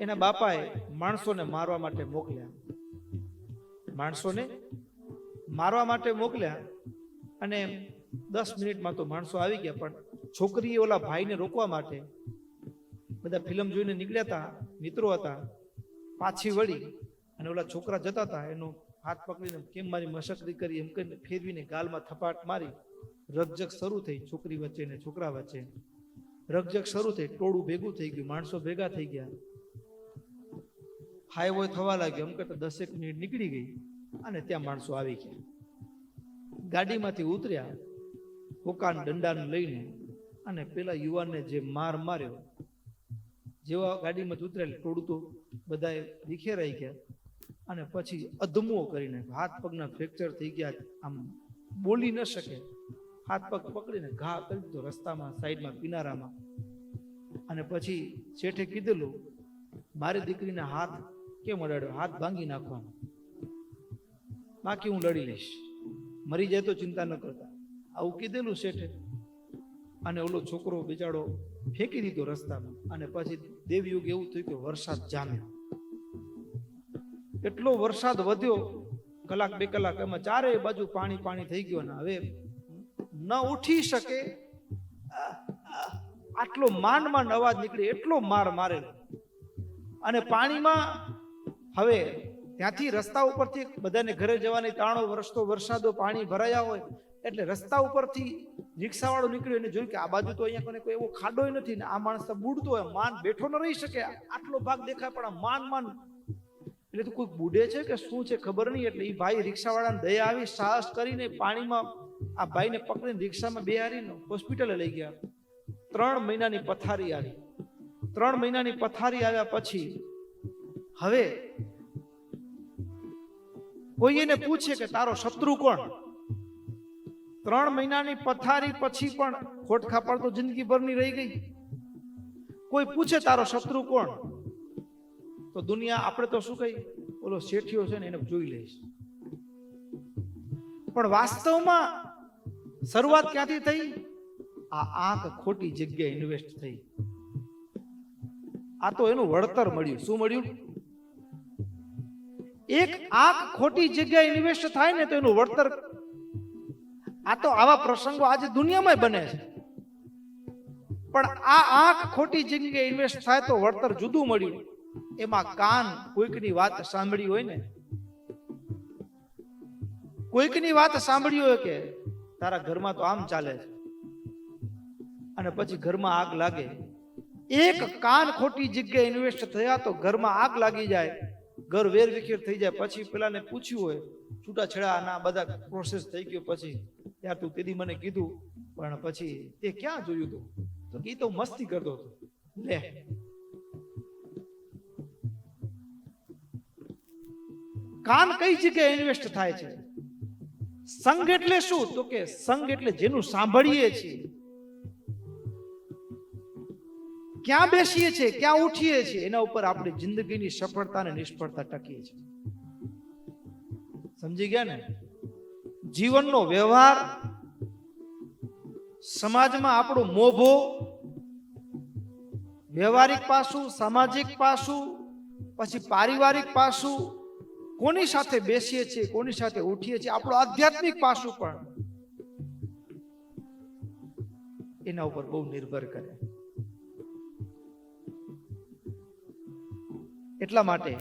એના બાપાએ માણસોને મારવા માટે મોકલ્યા. અને 10 મિનિટમાં તો માણસો આવી ગયા, પણ છોકરીએ ઓલા ભાઈને રોકવા માટે, બધા ફિલ્મ જોઈને નીકળ્યા હતા, મિત્રો હતા, પાછી વળી અને ઓલા છોકરા જતા હતા એનો હાથ પકડીને કેમ મારી મશકરી કરી એમ કરીને ફેરવીને ગાલમાં થપાટ મારી. રકઝક શરૂ થઈ છોકરી વચ્ચે ને છોકરા વચ્ચે, રકઝક શરૂ થઈ, ટોળું ભેગું થઈ ગયું, માણસો ભેગા થઈ ગયા, હાઈવો થવા લાગ્યો. એમ કરતા 10 મિનિટ નીકળી ગઈ અને ત્યાં માણસો આવી ગયા. ગાડીમાંથી ઉતર્યા, હોકાન દંડાને લઈને, અને પેલા યુવાનને જે માર માર્યો, જેવા ગાડીમાંથી ઉતરેલ ટોળું તો બધાએ વિખેરાઈ ગયા. અને પછી અધમો કરીને હાથ પગના ફ્રેક્ચર થઈ ગયા, આમ બોલી ન શકે, હાથ પગ પકડીને ઘા કરી દીધો રસ્તામાં, સાઈડમાં, કિનારામાં. અને પછી શેઠે કીધેલું મારી દીકરીને હાથ કેમ અડાડ્યો, હાથ ભાંગી નાખવાનો, બાકી હું લડી લઈશ, મરી જાય તો ચિંતા ન કરતા, આવું કીધેલું શેઠે. અને ઓલો છોકરો બિચારો ફેંકી દીધો રસ્તામાં. અને પછી દેવયુગ એવું થયું કે વરસાદ જામ્યો. એટલો વરસાદ વધ્યો, કલાક 2 કલાક, એમાં ચારે બાજુ પાણી થઈ ગયો. ને હવે ન ઉઠી શકે, આટલો માંડ અવાજ નીકળે, એટલો માર મારેલો. અને પાણીમાં હવે ત્યાંથી રસ્તા ઉપરથી બધાને ઘરે જવાની તાણો, વરસતો વરસાદો, પાણી ભરાયા હોય એટલે રસ્તા ઉપરથી રિક્ષાવાળો નીકળ્યો, એને જોયું કે આ બાજુ તો અહીંયા કોઈ એવો ખાડો નથી ને આ માણસ તો બુડતો હોય, માન બેઠો ન રહી શકે, આટલો ભાગ દેખાય પણ માન એટલે તો કોઈ બુડે છે કે શું છે ખબર નહીં. એટલે એ ભાઈ રિક્ષાવાળાને દયા આવી, સાહસ કરીને પાણીમાં આ ભાઈને પકડીને રિક્ષામાં બેહારીને હોસ્પિટલે લઈ ગયા. 3 મહિનાની પથારી આવી. 3 મહિનાની પથારી આવ્યા પછી હવે કોઈ એને પૂછે કે તારો શત્રુ કોણ? 3 મહિનાની પથારી પછી પણ ખોટ ખાપડ તો જિંદગી ભરની રહી ગઈ. કોઈ પૂછે તારો શત્રુ કોણ? તો દુનિયા, આપણે તો શું કહી, ઓલો શેઠિયો છે ને એને જોઈ લઈશ. પણ વાસ્તવમાં શરૂઆત ક્યાંથી થઈ? આ આંખ ખોટી જગ્યાએ ઇન્વેસ્ટ થઈ. આ તો એનું વળતર મળ્યું. શું મળ્યું? એક આંખ ખોટી જગ્યાએ ઇન્વેસ્ટ થાય ને તો એનું વળતર. આ તો આવા પ્રસંગો આજે દુનિયામાં બને છે, પણ આ આંખ ખોટી જગ્યાએ ઇન્વેસ્ટ થાય તો વળતર જુદું મળ્યું. એમાં કાન કોઈકની વાત સાંભળી હોય ને, કોઈકની વાત સાંભળી હોય કે તારા ઘરમાં તો આમ ચાલે છે, અને પછી ઘરમાં આગ લાગે. એક કાન ખોટી જગ્યાએ ઇન્વેસ્ટ થયા તો ઘરમાં આગ લાગી જાય, ઘર વેર વિખેર થઈ જાય. પછી પેલાને પૂછ્યું હોય છૂટાછેડા ના બધા પ્રોસેસ થઈ ગયો પછી યાર તું તેદી મને કીધું પણ પછી તે ક્યાં જોયું તું તો એ તો મસ્તી કરતો હતો લે કાન કઈ જગ્યાએ ઇન્વેસ્ટ થાય છે સંગ એટલે શું તો કે સંગ એટલે જેનું સાંભળીએ છીએ ક્યાં બેસીએ છીએ ક્યાં ઉઠીએ છીએ એના ઉપર આપણી જિંદગીની સફળતા અને નિષ્ફળતા ટકી છે સમજી ગયા ને જીવનનો વ્યવહાર સમાજમાં આપણો મોભો વ્યવહારિક પાસું સામાજિક પાસું પછી પારિવારિક પાસું કોની સાથે બેસીએ છીએ કોની સાથે ઉઠીએ છીએ આપણું આધ્યાત્મિક પાસું પણ એના ઉપર બહુ નિર્ભર કરે એટલા માટે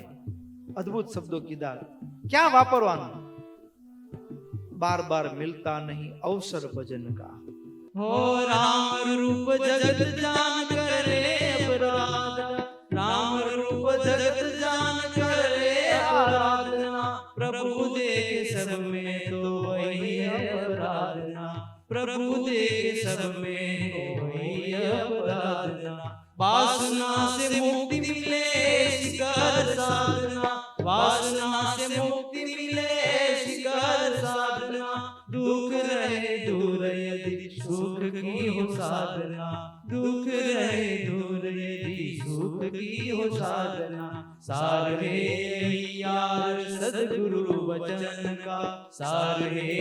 અદ્ભુત શબ્દો કીધા ક્યાં વાપરવાનું બાર બાર મિલતા નહીં અવસર ભજન કા हो राम रूप जगत जान करे अपराध राम रूप जगत जान करे आराधना प्रभु देखे सब में तो वही अपराधना प्रभु देखे सब में तो वही अपराधना वासना से मुक्ति मिले शिखर साधना वासना से मुक्ति मिले शिखर साधना दुख रहे दूर यदि सुख की हो साधना दुख रहे दूर यदि सुख की हो साधना सार है यार सदगुरु वचन का सार है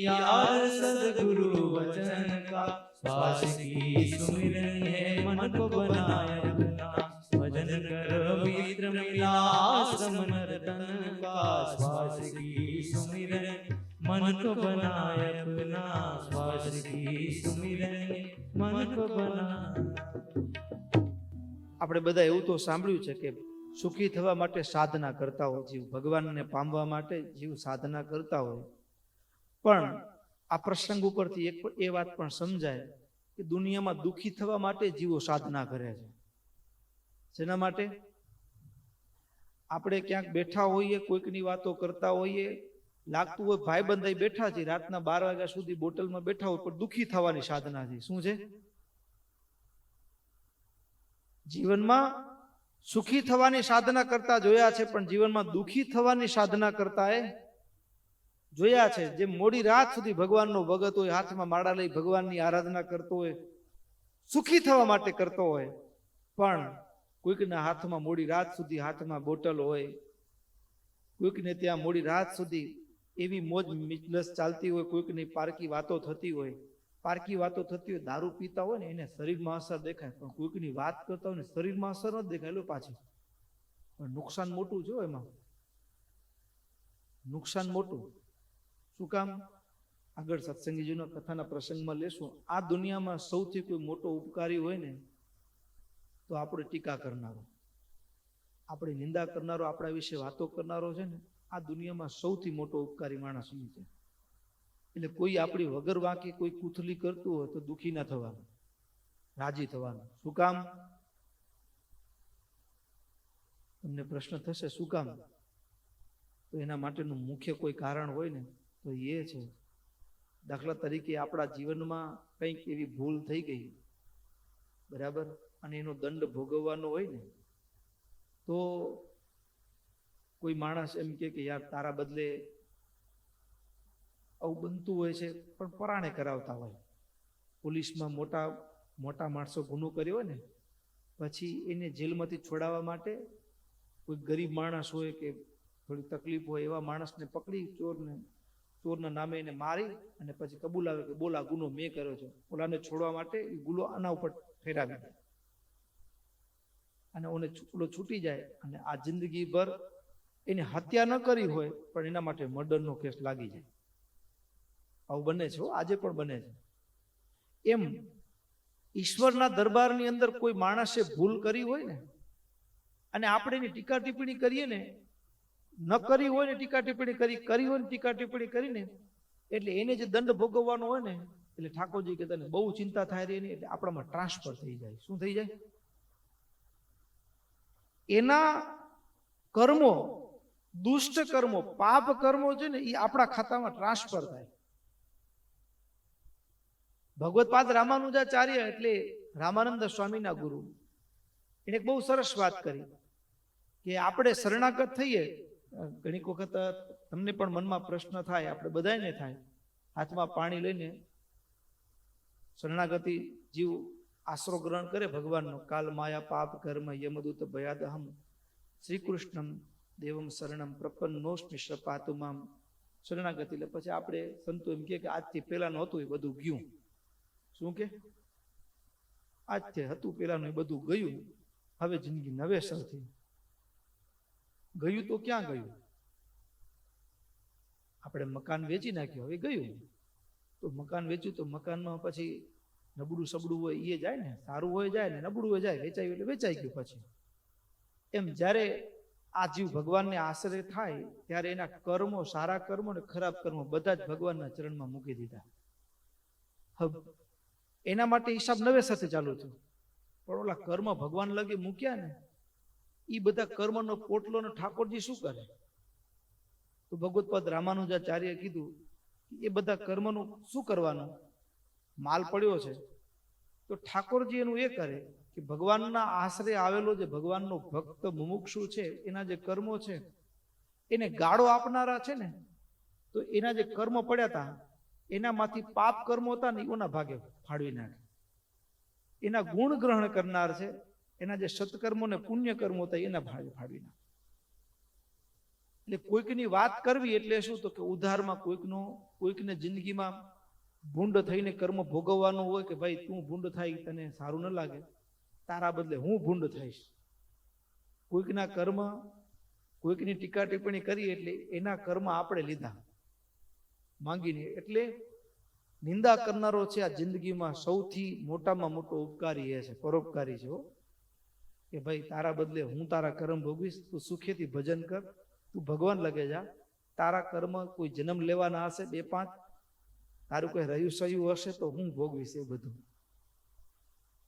यार सदगुरु वचन का श्वास की सुमिरन है मन को बनाया अपना भजन करो मित्र मिला आश्रम नर्तन का श्वास की सुमिरन मन को बनाया अपना श्वास की सुमिरन मन को बना આપણે બધા એવું તો સાંભળ્યું છે કે સુખી થવા માટે સાધના કરતા હોય જીવ ભગવાનને પામવા માટે જીવ સાધના કરતા હોય પણ આ પ્રસંગ ઉપરથી એક એ વાત પણ સમજાય કે દુનિયામાં દુખી થવા માટે જીવો સાધના કરે છે જેના માટે આપણે ક્યાંક બેઠા હોઈએ કોઈકની વાતો કરતા હોઈએ લાગતું હોય ભાઈ બંધાઈ બેઠા છે રાતના 12 વાગ્યા સુધી બોટલમાં બેઠા હોય પણ દુખી થવાની સાધના છે શું છે જીવનમાં સુખી થવાની સાધના કરતા જોયા છે પણ જીવનમાં દુખી થવાની સાધના કરતા એ જોયા છે જે મોડી રાત સુધી ભગવાનનો ભગત હોય હાથમાં માળા લઈ ભગવાનની આરાધના કરતો હોય સુખી થવા માટે કરતો હોય પણ કોઈકના હાથમાં મોડી રાત સુધી હાથમાં બોટલ હોય કોઈકને ત્યાં મોડી રાત સુધી એવી મોજ મિજલસ ચાલતી હોય કોઈકની પારકી વાતો થતી હોય દારૂ પીતા હોય ને એને શરીરમાં અસર દેખાય પણ કોઈકની વાત કરતા હોય ને શરીરમાં અસર ન દેખાય લો પાછી પણ નુકસાન મોટું જો એમાં નુકસાન મોટું શું કામ આગળ સત્સંગીજીનો કથાના પ્રસંગમાં લેશું આ દુનિયામાં સૌથી કોઈ મોટો ઉપકારી હોય ને તો આપણે ટીકા કરનારો આપણી નિંદા કરનારો આપણા વિશે વાતો કરનારો છે ને આ દુનિયામાં સૌથી મોટો ઉપકારી માણસ એ છે એટલે કોઈ આપણી વગર વાંકે કોઈ કૂથલી કરતું હોય તો દુખી ના થવાનું રાજી થવાનું શું કામ તમને પ્રશ્ન થશે શું કામ તો એના માટેનું મુખ્ય કોઈ કારણ હોય ને તો એ છે દાખલા તરીકે આપણા જીવનમાં કંઈક એવી ભૂલ થઈ ગઈ બરાબર અને એનો દંડ ભોગવવાનો હોય ને તો કોઈ માણસ એમ કે યાર તારા બદલે આવું બનતું હોય છે પણ પરાણે કરાવતા હોય પોલીસમાં મોટા માણસો ગુનો કર્યો હોય ને પછી એને જેલમાંથી છોડાવવા માટે કોઈ ગરીબ માણસ હોય કે થોડી તકલીફ હોય એવા માણસને પકડી ચોરના નામે એને મારી અને પછી કબૂલાવે કે બોલા ગુનો મેં કર્યો છે ઓલાને છોડવા માટે એ ગુનો આના ઉપર ફેરાવી દે અને ઓલો છૂટી જાય અને આ જિંદગી ભર એને હત્યા ન કરી હોય પણ એના માટે મર્ડરનો કેસ લાગી જાય આવું બને છે આજે પણ બને છે એમ ઈશ્વરના દરબારની અંદર કોઈ માણસે ભૂલ કરી હોય ને અને આપણે એની ટીકા ટિપ્પણી કરીએ ને ન કરી હોય ને ટીકા ટિપ્પણી કરી હોય ને ટીકા ટિપ્પણી કરીને એટલે એને જે દંડ ભોગવવાનો હોય ને એટલે ઠાકોરજી કે તને બહુ ચિંતા થાય રહી એટલે આપણામાં ટ્રાન્સફર થઈ જાય શું થઈ જાય એના કર્મો દુષ્ટ કર્મો, પાપ કર્મો છે ને એ આપણા ખાતામાં ટ્રાન્સફર થાય. ભગવત્પાદ રામાનુજાચાર્ય એટલે રામાનંદ સ્વામીના ગુરુ, એને બહુ સરસ વાત કરી કે આપણે શરણાગત થઈએ. ઘણીક વખત તમને પણ મનમાં પ્રશ્ન થાય, આપણે બધાને થાય, હાથમાં પાણી લઈને શરણાગતિ જીવ આશરો ગ્રહણ કરે ભગવાનનો. કાલ માયા પાપ કર્મ યમદૂત ભયાદહમ શ્રી કૃષ્ણમ દેવમ શરણમ પ્રપન્નોસ્મિ પાતુમામ. શરણાગતિ એટલે પછી આપણે સંતો એમ કે આજથી પેલાનું હતું એ બધું ગયું. શું કે આજથી હતું પેલાનું એ બધું ગયું, હવે જિંદગી નવેસરથી. ગયું તો ક્યાં ગયું? આપણે મકાન વેચી નાખ્યું, હવે ગયું. તો મકાન વેચ્યું તો મકાનમાં પછી નબળું સબળું હોય એ જાય ને, સારું હોય જાય ને, નબળું હોય જાય. વેચાયું એટલે વેચાઈ ગયું. પછી એમ જ્યારે આ જીવ ભગવાનને આશ્રય થાય ત્યારે એના કર્મો, સારા કર્મો ને ખરાબ કર્મો બધા જ ભગવાનના ચરણમાં મૂકી દીધા. હવે એના માટે હિસાબ નવેસરથી ચાલુ થયો. પણ ઓલા કર્મ ભગવાન લગે મૂક્યા ને, એ બધા કર્મનો પોટલો ને ઠાકોરજી શું કરે? તો ભગવત્પાદ રામાનુજાચાર્ય કીધું એ બધા કર્મનું શું કરવાનું? માલ પડ્યો છે તો ઠાકોરજી એનું એ કરે કે ભગવાનના આશ્રય આવેલો જે ભગવાનનો ભક્ત મુમુક્ષુ છે, એના જે કર્મો છે એને ગાળો આપનારા છે ને, તો એના જે કર્મ પડ્યા હતા એનામાંથી પાપ કર્મો હતા ને એના ભાગે ફાળવી નાખે. એના ગુણ ગ્રહણ કરનાર છે, એના જે સત્કર્મો ને પુણ્ય કર્મો હતા એના ભાગે ફાળવી નાખે. એટલે કોઈકની વાત કરવી એટલે શું? તો કે ઉધારમાં કોઈકને જિંદગીમાં ભૂંડ થઈને કર્મ ભોગવવાનું હોય કે ભાઈ તું ભૂંડ થાય તને સારું ન લાગે, તારા બદલે હું ભૂંડ થઈશ. કોઈકના કર્મ, કોઈકની ટીકા ટિપ્પણી કરી એટલે એના કર્મ આપણે લીધા માંગીને. એટલે નિંદા કરનારો છે આ જિંદગીમાં સૌથી મોટામાં મોટો ઉપકારી એ છે, પરોપકારી છે. કે ભાઈ તારા બદલે હું તારા કર્મ ભોગવીશ, તું સુખેથી ભજન કર, તું ભગવાન લગે જા. તારા કર્મ કોઈ જન્મ લેવાના હશે 2-5, તારું કોઈ રહ્યું સહયું હશે તો હું ભોગવીશ એ બધું.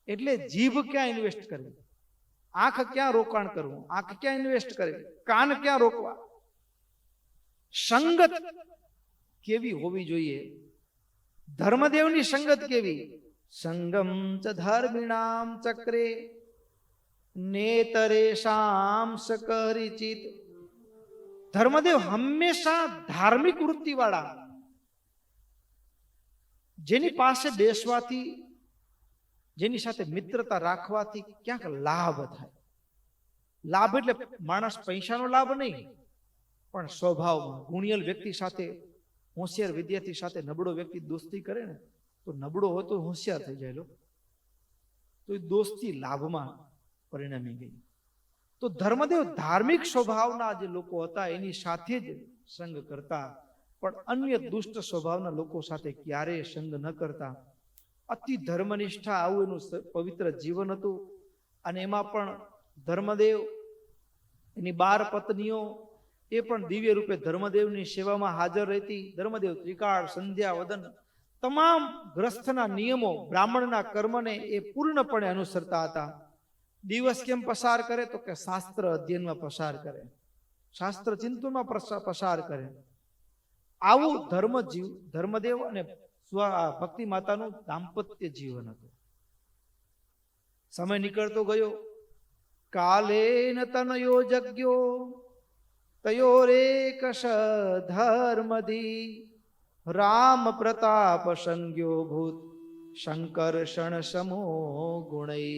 એટલે જીભ ક્યાં ઇન્વેસ્ટ કરવી, આંખ ક્યાં રોકાણ કરવું, આંખ ક્યાં ઇન્વેસ્ટ કરવી, કાન ક્યાં રોકવા, સંગત કેવી હોવી જોઈએ, ધર્મદેવની સંગત કેવી? સંગમ ચ ધર્મિણામ ચક્રે નેતરેશામ સકરિચિત. ધર્મદેવ હંમેશા ધાર્મિક વૃત્તિ વાળા, જેની પાસે બેસવાથી, જેની સાથે મિત્રતા રાખવાથી ક્યાંક લાભ થાય. લાભ એટલે માણસ પૈસાનો લાભ નહીં, પણ સ્વભાવમાં ગુણિયલ વ્યક્તિ સાથે, હોશિયાર વિદ્યાર્થી સાથે નબળો વ્યક્તિ દોસ્તી કરે ને તો નબળો હોય તો હોશિયાર થઈ જાય. તો એ દોસ્તી લાભમાં પરિણમી ગઈ. તો ધર્મદેવ ધાર્મિક સ્વભાવના જે લોકો હતા એની સાથે જ સંગ કરતા, પણ અન્ય દુષ્ટ સ્વભાવના લોકો સાથે ક્યારેય સંગ ન કરતા. અતિ ધર્મનિષ્ઠા આવું એનું પવિત્ર જીવન હતું. અને એમાં પણ ધર્મદેવ, એની 12 પત્નીઓ એ પણ દિવ્ય રૂપે ધર્મદેવની સેવામાં હાજર રહેતી. ધર્મદેવ ત્રિકાળ, સંધ્યા, વદન તમામ ગ્રસ્થના નિયમો, બ્રાહ્મણના કર્મને એ પૂર્ણપણે અનુસરતા હતા. દિવસ કેમ પસાર કરે? તો કે શાસ્ત્ર અધ્યયનમાં પસાર કરે, શાસ્ત્ર ચિંતનમાં પસાર કરે. આવું ધર્મદેવ અને ભક્તિ માતાનું દાંપત્ય જીવન હતું. સમય નીકળતો ગયો. કાલે ન તનયો જગ્યો તયોરેકશ ધર્મધી રામ પ્રતાપ સંજ્ઞો ભૂત શંકર્ષણ સમો ગુણૈ.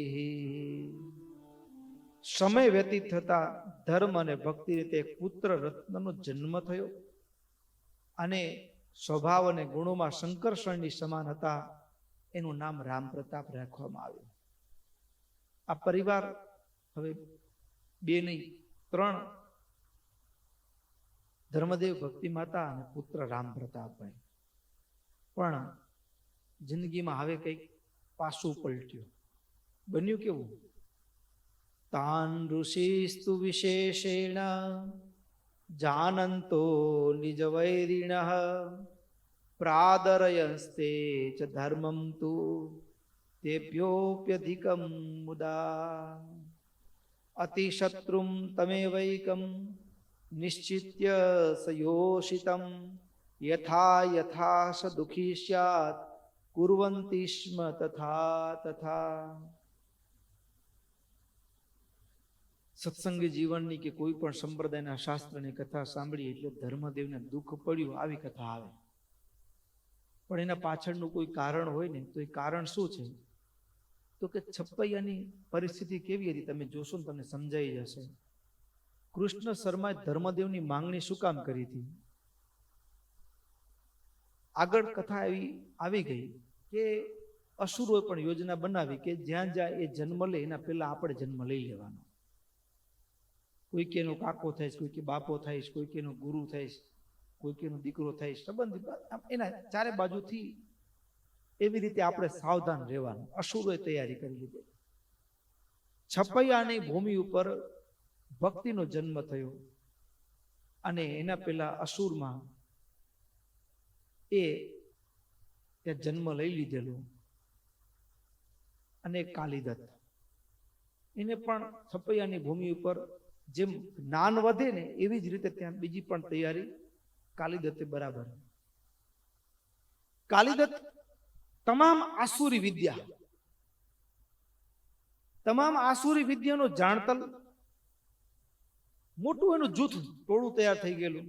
સમય વ્યતીત થતા ધર્મ અને ભક્તિ રીતે એક પુત્ર રત્નનો જન્મ થયો અને સ્વભાવ અને ગુણોમાં શંકર્ષણની સમાન હતા. એનું નામ રામ પ્રતાપ રાખવામાં આવ્યું. આ પરિવાર હવે 2 નહીં 3, ધર્મદેવ, ભક્તિ માતા અને પુત્ર રામ પ્રતાપભાઈ. પણ જિંદગીમાં હવે કંઈક પાછું પલટ્યું. બન્યું કેવું? તાન ઋષિસ્તુ વિશેષેણ જાનંતો નિજ વૈરિણ પ્રાદરયસ્તે ચ ધર્મમ તુ તેભ્યોપ્યધિકમ મુદા અતિશત્રુમ તમેવૈકમ નિશ્ચિત્ય સયોષિતમ યથા યથા સ દુઃખી સ્યાત કુર્વંતિ સ્મ તથા તથા. સત્સંગી જીવનની કે કોઈ પણ સંપ્રદાયના શાસ્ત્રની કથા સાંભળી એટલે ધર્મદેવને દુઃખ પડ્યું આવી કથા આવે, પણ એના પાછળનું કોઈ કારણ હોય ને તો એ કારણ શું છે? તો કે છપૈયાની પરિસ્થિતિ કેવી હતી તમે જોશો ને તમને સમજાઈ જશે. કૃષ્ણ શર્માએ ધર્મદેવની માંગણી શું કામ કરી હતી? આગળ કથા આવી ગઈ કે અસુરોએ પણ યોજના બનાવી કે જ્યાં જ્યાં એ જન્મ લે એના પહેલા આપણે જન્મ લઈ લેવાનો. કોઈ કેનો કાકો થાય, કોઈ કે બાપો થાય, કોઈ કેનો ગુરુ થાય, કોઈ કેનો દીકરો થાય, સંબંધ એના ચારે બાજુથી એવી રીતે આપણે સાવધાન રહેવાનું. અસુરોએ તૈયારી કરી લીધી. છપૈયાની ભૂમિ ઉપર ભક્તિનો જન્મ થયો અને એના પહેલા અસુરમાં એ ત્યાં જન્મ લઈ લીધેલો. અને કાલિદત્ત એને પણ છપૈયાની ભૂમિ ઉપર જેમ જ્ઞાન વધે ને એવી જ રીતે ત્યાં બીજી પણ તૈયારી કાલિદત્તે બરાબર. કાલિદત્ત તમામ આસુરી વિદ્યાનો જાણતલ મોટું એનું જૂથ ટોળું તૈયાર થઈ ગયેલું.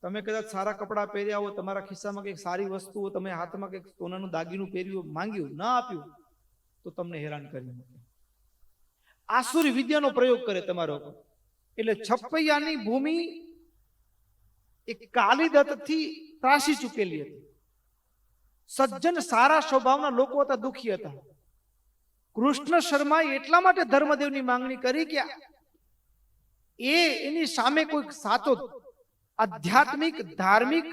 તમે કદાચ સારા કપડાં પહેર્યા હો, તમારા ખિસ્સામાં કંઈક સારી વસ્તુ હો, તમે હાથમાં કંઈક સોનાનું દાગીનું પહેર્યું, માંગ્યું, ના આપ્યું તો તમને હેરાન કરી મૂકે. આસુરી વિદ્યાનો પ્રયોગ કરે તમારો ઉપર. એટલે છપૈયાની ભૂમિ એક કાલિદત્ત થી ત્રાસી ચૂકેલી હતી. સજ્જન સારા સ્વભાવના લોકો હતા, દુખી હતા. કૃષ્ણ શર્માએ એટલા માટે ધર્મદેવની માંગણી કરી કે એની સામે કોઈ સાચો આધ્યાત્મિક, ધાર્મિક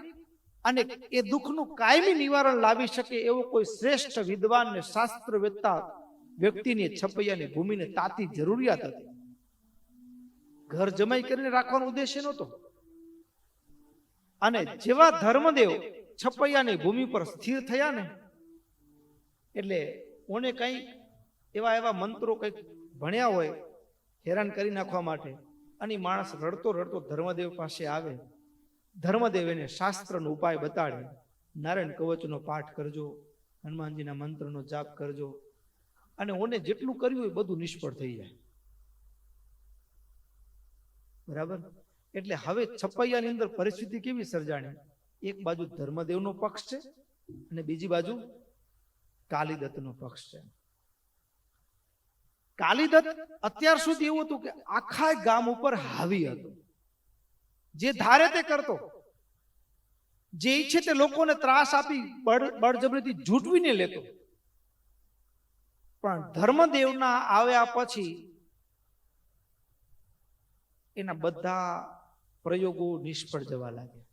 અને એ દુઃખનું કાયમી નિવારણ લાવી શકે એવો કોઈ શ્રેષ્ઠ વિદ્વાન ને શાસ્ત્રવેત્તા વ્યક્તિની છપૈયાની ભૂમિને તાતી જરૂરિયાત હતી. ઘર જમાઈ કરીને રાખવાનો ઉદ્દેશ્ય નહોતો. અને જેવા ધર્મદેવ છપૈયાની ભૂમિ પર સ્થિર થયા ને એટલે ઓને કઈ એવા મંત્રો કઈક ભણ્યા હોય હેરાન કરી નાખવા માટે, અને માણસ રડતો રડતો ધર્મદેવ પાસે આવે. ધર્મદેવ એને શાસ્ત્રનો ઉપાય બતાડે. નારાયણ કવચનો પાઠ કરજો, હનુમાનજીના મંત્રનો જાપ કરજો, અને ઓને જેટલું કર્યું હોય બધું નિષ્ફળ થઈ જાય. બરાબર? એટલે હવે છપૈયાની અંદર પરિસ્થિતિ કેવી સર્જાણી? એક બાજુ ધર્મદેવનો પક્ષ છે અને બીજી બાજુ કાલિદત્તનો પક્ષ છે. કાલિદત્ત અત્યાર સુધી એવું હતું કે આખા ગામ ઉપર હાવી હતો. જે ધારે તે કરતો, જે ઈચ્છે તે લોકોને ત્રાસ આપી બળજબરીથી ઝૂંટવીને લેતો. પણ ધર્મદેવના આવ્યા પછી એના બધા પ્રયોગો નિષ્ફળ જવા લાગ્યા.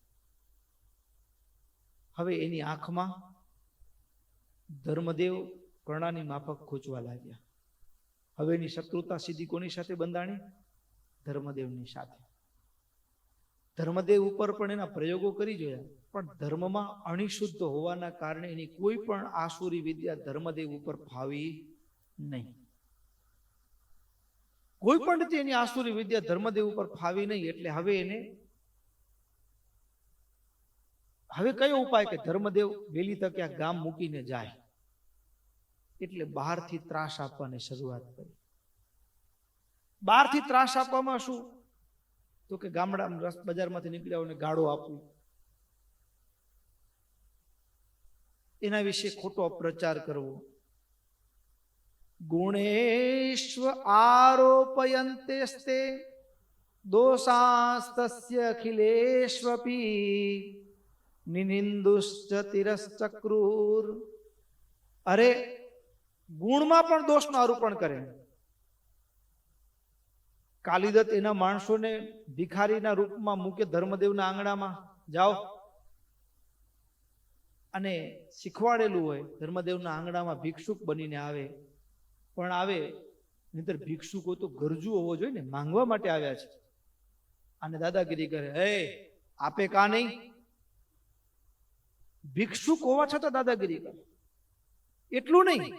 હવે એની આંખમાં ધર્મદેવ કર્ણાની માફક ખોચવા લાગ્યા. હવે એની શત્રુતા સીધી કોની સાથે બંધાણી? ધર્મદેવની સાથે. ધર્મદેવ ઉપર પણ એના પ્રયોગો કરી જોયા, પણ ધર્મમાં અણિશુદ્ધ હોવાના કારણે એની કોઈ પણ આસુરી વિદ્યા ધર્મદેવ ઉપર ફાવી નહીં. કોઈ પણ રીતે એની આસુરી વિદ્યા ધર્મદેવ ઉપર ફાવી નહીં. એટલે હવે કયો ઉપાય કે ધર્મદેવ વહેલી તકે આ ગામ મૂકીને જાય. એટલે બહારથી ત્રાસ આપવાની શરૂઆત કરી. બહારથી ત્રાસ આપવામાં શું? તો કે ગામડા બજારમાંથી નીકળ્યા ગાળો આપવું, એના વિશે ખોટો પ્રચાર કરવો. ગુણેશ્વ આરોપયંતે દોષાસ્તસ્ય અખિલેશ્વપી નિનિંદુશ્ચ તિરશ્ચક્રુર. અરે ગુણમાં પણ દોષનું આરોપણ કરે. કાલિદત્ત એના માણસોને ભિખારીના રૂપમાં મૂકે ધર્મદેવના આંગણામાં, જાઓ, અને શીખવાડેલું હોય ધર્મદેવના આંગણામાં ભિક્ષુક બનીને આવે. પણ આવે નહીતર ભિક્ષુકો તો ગરજુ હોવો જોઈએ ને, માંગવા માટે આવ્યા છે. અને દાદાગીરી કરે, આપે કા નહીં? ભિક્ષુક હોવા છતાં દાદાગીરી કરે. એટલું નહીં,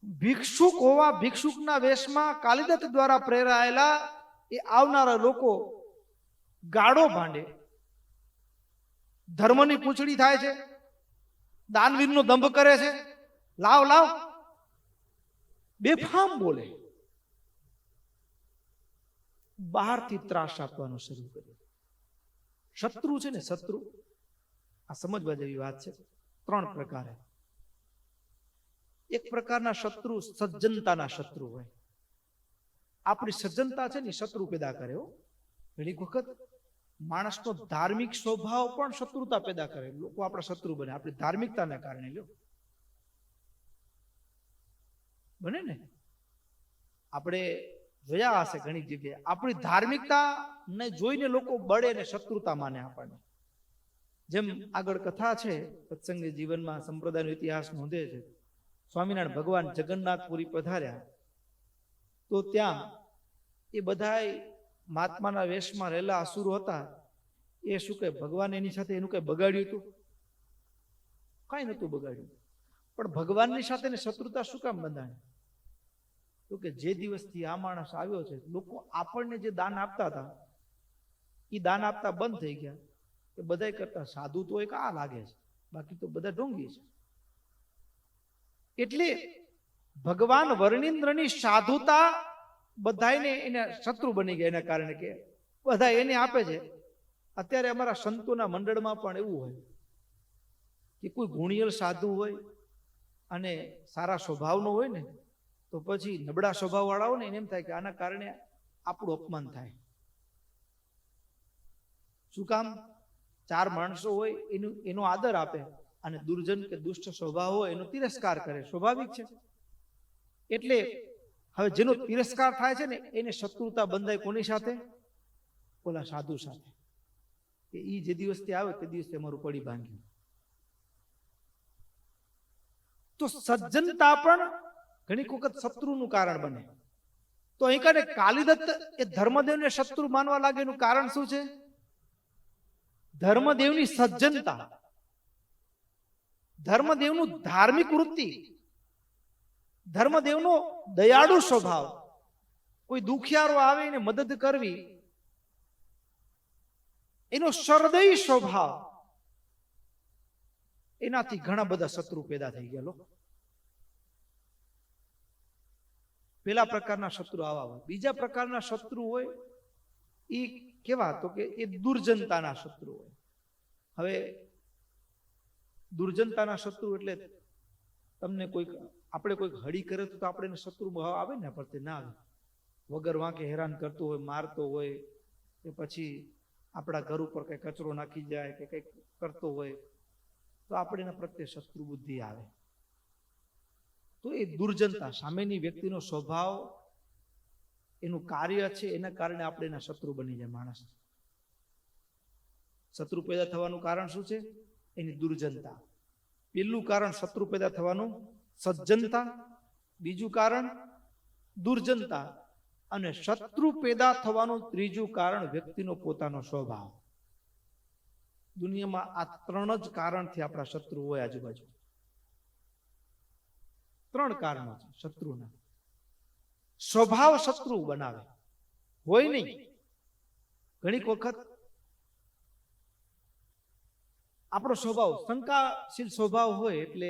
ભિક્ષુક હોવા ભિક્ષુકના વેશમાં કાલિદત્ત દ્વારા પ્રેરાયેલા એ આવનારા લોકો ગાડો ભાંડે, ધર્મની પૂંછડી થાય છે, દાનવીરનો દંભ કરે છે, લાવ લાવ, બેફામ બોલે, બહારથી ત્રાસ આપવાનું શરૂ કર્યું. શત્રુ છે ને, શત્રુ આ સમજવા જેવી વાત છે. 3 પ્રકારે. એક પ્રકારના શત્રુ સજ્જનતાના શત્રુ હોય. આપણી સજ્જનતા છે ને શત્રુ પેદા કરે. ઘણી વખત માણસનો ધાર્મિક સ્વભાવ પણ શત્રુતા પેદા કરે. લોકો આપણા શત્રુ બને આપણી ધાર્મિકતાના કારણે. લ્યો, બને ને. આપણે જોયા હશે ઘણી જગ્યાએ આપણી ધાર્મિકતા ને જોઈને લોકો બળે ને શત્રુતા માને આપણને. જેમ આગળ કથા છે, સત્સંગી જીવનમાં સંપ્રદાયનો ઇતિહાસ નોંધે છે. સ્વામિનારાયણ ભગવાન જગન્નાથપુરી પધાર્યા તો ત્યાં એ બધાય મહાત્માના વેશમાં રહેલા અસુરો હતા. એ શું કહે, ભગવાન એની સાથે એનું કઈ બગાડ્યું હતું? કઈ નતું બગાડ્યું. પણ ભગવાનની સાથે શત્રુતા શું કામ બંધાણી? તો કે જે દિવસથી આ માણસ આવ્યો છે, લોકો આપણને જે દાન આપતા હતા એ દાન આપતા બંધ થઈ ગયા. એ બધા કરતા સાધુ તો એક આ લાગે છે, બાકી તો બધા ઢોંગી છે. એટલે ભગવાન વર્ણિન્દ્રની સાધુતા બધાને એને શત્રુ બની ગયા. એના કારણે કે બધા એને આપે છે. અત્યારે અમારા સંતોના મંડળમાં પણ એવું હોય કે કોઈ ગુણિયલ સાધુ હોય અને સારા સ્વભાવનો હોય ને, તો પછી નબળા સ્વભાવ વાળા હોય ને એને એમ થાય કે આના કારણે આપણું અપમાન થાય. શું કામ? 4 માણસો હોય એનો આદર આપે અને દુર્જન કે દુષ્ટ સ્વભાવ હોય એનો તિરસ્કાર કરે. સ્વાભાવિક છે. એટલે હવે જેનો તિરસ્કાર થાય છે ને એને શત્રુતા બંધાય કોની સાથે? ઓલા સાધુ સાથે. કે ઈ જે દિવસથી આવે તે દિવસે અમારું પડી ભાંગ્યું. તો સજ્જનતા પણ ઘણી વખત શત્રુનું કારણ બને. તો અહીં કારણે કાલિદત્ત એ ધર્મદેવને શત્રુ માનવા લાગે એનું કારણ શું છે? ધર્મદેવની સજ્જનતા, ધર્મદેવનું ધાર્મિક વૃત્તિ, ધર્મદેવનો દયાળુ સ્વભાવ, કોઈ દુખિયારો આવે એને મદદ કરવી, એનો સરદય સ્વભાવ, એનાથી ઘણા બધા શત્રુ પેદા થઈ ગયા. પેલા પ્રકારના શત્રુ આવા હોય. બીજા પ્રકારના શત્રુ હોય એ કેવા? તો કે એ દુર્જનતાના શત્રુ હોય. હવે દુર્જનતાના શત્રુ એટલે તમને કોઈક આપણે કોઈક હળી કરે તો આપણે એને શત્રુ ભાવ આવે ને? પરથી ના આવે. વગર વાંકે હેરાન કરતો હોય, મારતો હોય, કે પછી આપણા ઘર ઉપર કઈ કચરો નાખી જાય કે કઈક કરતો હોય તો આપણે એના પ્રત્યે શત્રુ બુદ્ધિ આવે. તો એ દુર્જનતા, સામેની વ્યક્તિનો સ્વભાવ, એનું કાર્ય છે, એના કારણે આપણે એના શત્રુ બની જાય માણસ. શત્રુ પેદા થવાનું કારણ શું છે? એની દુર્જનતા. પેલું કારણ શત્રુ પેદા થવાનું સજ્જનતા, બીજું કારણ દુર્જનતા, અને શત્રુ પેદા થવાનું ત્રીજું કારણ વ્યક્તિનો પોતાનો સ્વભાવ. દુનિયામાં આ 3 જ કારણથી આપણા શત્રુ હોય આજુબાજુ. 3 કારણો છે શત્રુના. સ્વભાવ શત્રુ બનાવે, હોય નહીં. ઘણી વખત આપણો સ્વભાવ શંકાશીલ સ્વભાવ હોય એટલે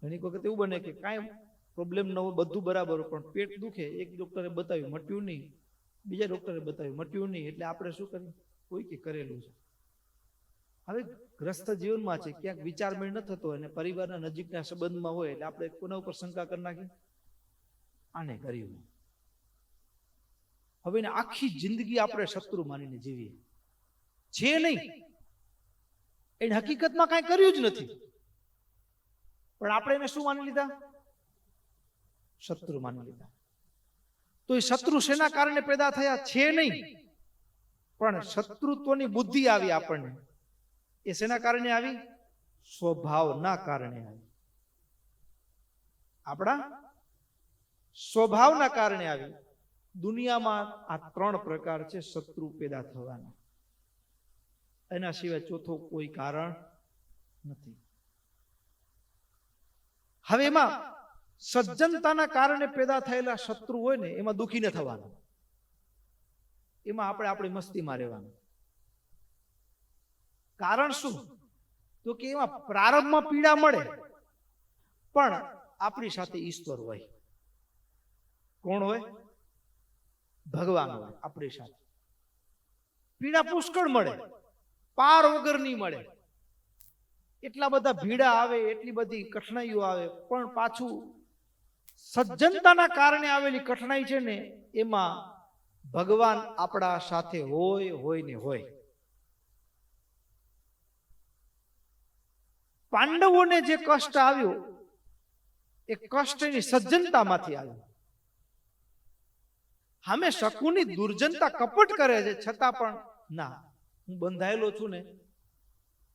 ઘણી વખત એવું બને કે કાંઈ પ્રોબ્લેમ ન હોય, બધું બરાબર, પણ પેટ દુખે, એક ડોક્ટરે બતાવ્યું મટ્યું નહીં, બીજા ડોક્ટરે બતાવ્યું મટ્યું નહીં, એટલે આપણે શું કરીએ? કોઈ કે કરેલું છે. હવે ગ્રસ્ત જીવનમાં છે, ક્યાંક વિચારમેળ ન થતો હોય અને પરિવારના નજીકના સંબંધમાં હોય એટલે આપણે કોના ઉપર શંકા કરી નાખીએ? આને કર્યું. હવે એને આખી જિંદગી આપણે શત્રુ માનીને જીવીએ. છે નહીં, એને હકીકતમાં કાંઈ કર્યું જ નથી, પણ આપણે એને શું માની લીધા? શત્રુ માની લીધા. તો એ શત્રુ શેના કારણે પેદા થયા? છે નહીં, પણ શત્રુત્વની બુદ્ધિ આવી આપણને. એ શેના કારણે આવી? સ્વભાવના કારણે આવી. આપણા સ્વભાવના કારણે આવી. દુનિયામાં આ 3 પ્રકાર છે શત્રુ પેદા થવાના. એના સિવાય ચોથો કોઈ કારણ નથી. હવે એમાં સજ્જનતાના કારણે પેદા થયેલા શત્રુ હોય ને, એમાં દુઃખી ન થવાનું. એમાં આપણે આપણી મસ્તીમાં રહેવાનું. કારણ શું? તો કે એમાં પ્રારંભમાં પીડા મળે, પણ આપણી સાથે ઈશ્વર હોય. કોણ હોય? ભગવાન હોય આપણી સાથે. પીડા પુષ્કળ મળે, પાર વગર નહીં મળે. એટલા બધા ભીડા આવે, એટલી બધી કઠણાઈઓ આવે, પણ પાછું સજ્જનતાના કારણે આવેલી કઠણાઈ છે ને, એમાં ભગવાન આપણા સાથે હોય ને હોય. પાંડવોને જે કષ્ટ આવ્યો એ કષ્ટ એની સજ્જનતામાંથી આવ્યું. અમે શકુની દુર્જનતા કપટ કરે છે, છતાં પણ ના, હું બંધાયેલો છું ને.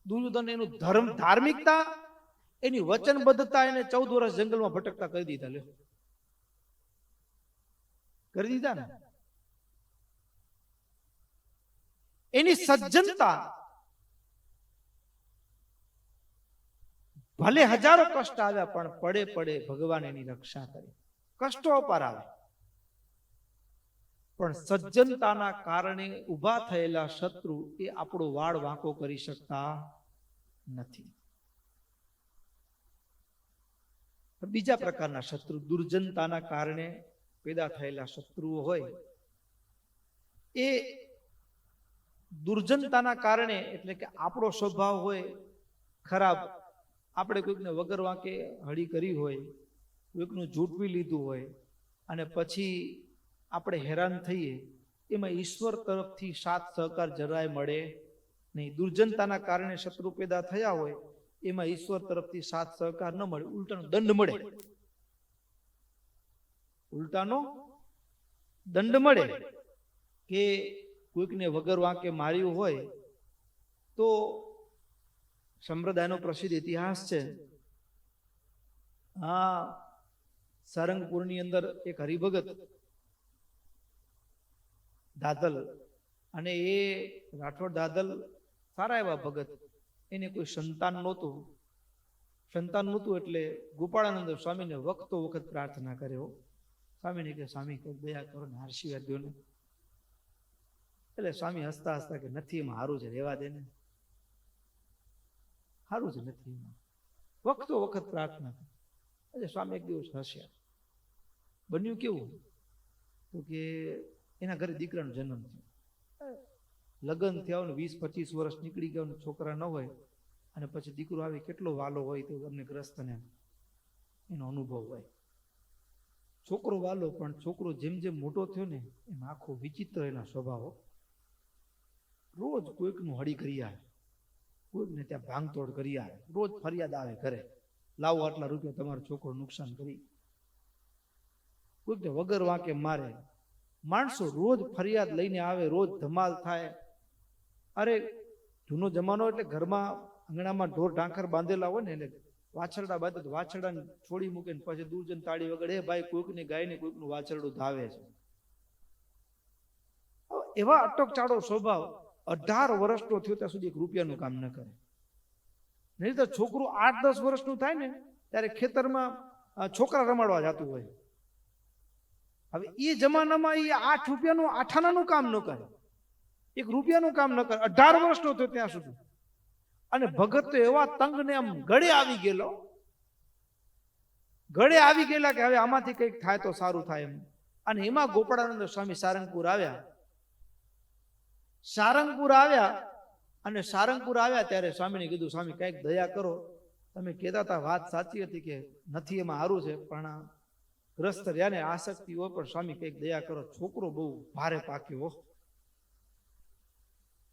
દુર્યોધન એનું ધાર્મિકતા, એની વચનબદ્ધતા એને 14 વર્ષ જંગલમાં ભટકતા કરી દીધા. લ્યો, કરી દીધા ને. એની સજ્જનતા ભલે હજારો કષ્ટ આવ્યા, પણ પડે પડે ભગવાન એની રક્ષા કરી. કષ્ટો અપાર આવે, પણ સજ્જનતાના કારણે ઉભા થયેલા શત્રુ એ આપણો વાળ વાંકો કરી શકતા નથી. બીજા પ્રકારના શત્રુ, દુર્જનતાના કારણે પેદા થયેલા શત્રુઓ હોય, એ દુર્જનતાના કારણે, એટલે કે આપણો સ્વભાવ હોય ખરાબ, આપણે કોઈકને વગર વાંકે હળી કરી હોય, કોઈકનું ઝૂંટવી લીધું હોય, અને પછી આપણે હેરાન થઈએ, એમાં ઈશ્વર તરફથી સાથ સહકાર જરાય મળે નહીં. દુર્જનતાના કારણે શત્રુ પેદા થયા હોય, એમાં ઈશ્વર તરફથી સાથ સહકાર ન મળે, ઉલટાનો દંડ મળે. ઉલટાનો દંડ મળે કે કોઈકને વગર વાંકે માર્યું હોય તો સંપ્રદાયનો પ્રસિદ્ધ ઇતિહાસ છે. હા, સારંગપુરની અંદર એક હરિભગત દાદલ, અને એ રાઠોડ દાદલ સારા એવા ભગત, એને કોઈ સંતાન નહોતું. એટલે ગોપાળાનંદ સ્વામીને વખતો વખત પ્રાર્થના કર્યો, સ્વામીને કે સ્વામી કોઈ દયા કરો ને, આશીર્વાદ દો ને. એટલે સ્વામી હસતા હસતા કે નથી, એમાં સારું છે, રહેવા દે ને, સારું જ નથી એમાં. વખતો વખત પ્રાર્થના કરી. એટલે સ્વામી એક દિવસ હસ્યા. બન્યું કેવું? તો કે એના ઘરે દીકરાનો જન્મ થયો, લગ્ન થયા ને 20-25 વર્ષ નીકળી ગયા, છોકરા ન હોય, અને પછી દીકરો આવે, કેટલો વાલો હોય તો અમને ગ્રસ્તને એનો અનુભવ હોય. છોકરો વાલો, પણ છોકરો જેમ જેમ મોટો થયો ને, એમ આખો વિચિત્ર એના સ્વભાવો. રોજ કોઈકનું હળી કરી આવે, કોઈકને ત્યાં ભાંગતોડ કરી આવે, રોજ ફરિયાદ આવે ઘરે, લાવો આટલા રૂપિયા, તમારો છોકરો નુકસાન કરી. કોઈકને વગર વાંકે મારે. માણસો રોજ ફરિયાદ લઈને આવે, રોજ ધમાલ થાય. અરે જૂનો જમાનો એટલે ઘરમાં આંગણામાં ઢોર ઢાંખર બાંધેલા હોય ને, એટલે વાછરડા બાંધે તો વાછરડાને છોડી મૂકે ને પછી દૂર જઈને તાળી વગડે, હે ભાઈ, કોઈકની ગાયને કોઈકનું વાછરડું ધાવે છે. એવા અટક ચાડો સ્વભાવ. 18 વર્ષનો થયો ત્યાં સુધી 1 રૂપિયાનું કામ ન કરે. નહીં તો છોકરું 8-10 વર્ષનું થાય ને, ત્યારે ખેતરમાં છોકરા રમાડવા જતું હોય. હવે એ જમાનામાં એ 8 રૂપિયાનું આઠાનાનું કામ ન કરે, 1 રૂપિયાનું કામ ન કરે. 18 વર્ષનો થયો ત્યાં સુધી. અને ભગત તો એવા તંગ ને આમ ગળે આવી ગયેલા કે હવે આમાંથી કંઈક થાય તો સારું થાય એમ. અને એમાં ગોપાળાનંદ સ્વામી સારંગપુર આવ્યા. અને સારંગપુર આવ્યા ત્યારે સ્વામીને કીધું, સ્વામી કંઈક દયા કરો, તમે કહેતા હતા વાત સાચી હતી કે નથી એમાં સારું છે, પણ ગ્રસ્ત રહ્યા ને આસક્તિ હોય, પણ સ્વામી કંઈક દયા કરો, છોકરો બહુ ભારે પાક્યો,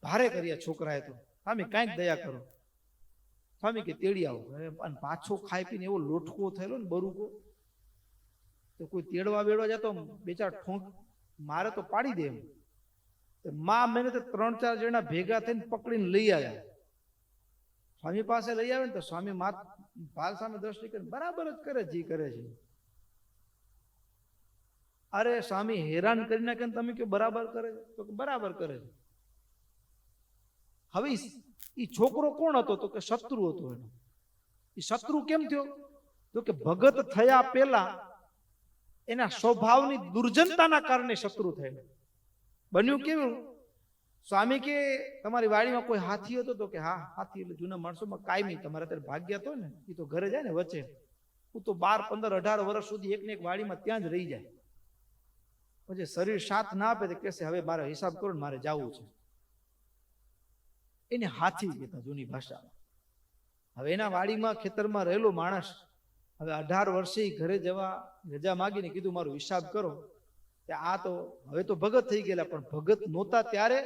ભારે કર્યા છોકરાએ તો, સ્વામી કંઈક દયા કરો. સ્વામી કે તેડી આવો. અને પાછો ખાઈ પીને એવો લોટકો થયેલો ને બરુકો, તો કોઈ તેડવા બેડવા જતો 2-4 ઠોંક મારે તો પાડી દે એમ. માં મેને તો 3-4 જણા ભેગા થઈને પકડીને લઈ આવ્યા. સ્વામી પાસે લઈ આવે ને તો સ્વામી ભાલ સામે દ્રષ્ટિ કરીને બરાબર જ કરે, જી કરે છે. અરે સ્વામી હેરાન કરી નાખે, તમે કે બરાબર કરે, તો બરાબર કરે છે. હવે એ છોકરો કોણ હતો? તો કે શત્રુ હતો એનો. એ શત્રુ કેમ થયો? તો કે ભગત થયા પહેલા એના સ્વભાવની દુર્જનતાના કારણે શત્રુ થયેલો. બન્યું કેવું? સ્વામી કે તમારી વાડીમાં કોઈ હાથી હતો? તો કે હા, હાથી એટલે જૂના માણસોમાં કાયમી તમારે અત્યારે ભાગ્યા તો ને એ તો ઘરે જાય ને વચ્ચે, હું તો 12, 15, 18 વર્ષ સુધી એક ને એક વાડીમાં ત્યાં જ રહી જાય. પછી શરીર સાથ ના આપે તો કહેશે હવે મારે હિસાબ કરો ને મારે જવું છે. એને હાથી કહેતા જૂની ભાષામાં. હવે એના વાડીમાં ખેતરમાં રહેલો માણસ હવે 18 વર્ષે ઘરે જવા રજા માગીને કીધું મારો હિસાબ કરો. આ તો હવે તો ભગત થઈ ગયેલા, પણ ભગત નહોતા ત્યારે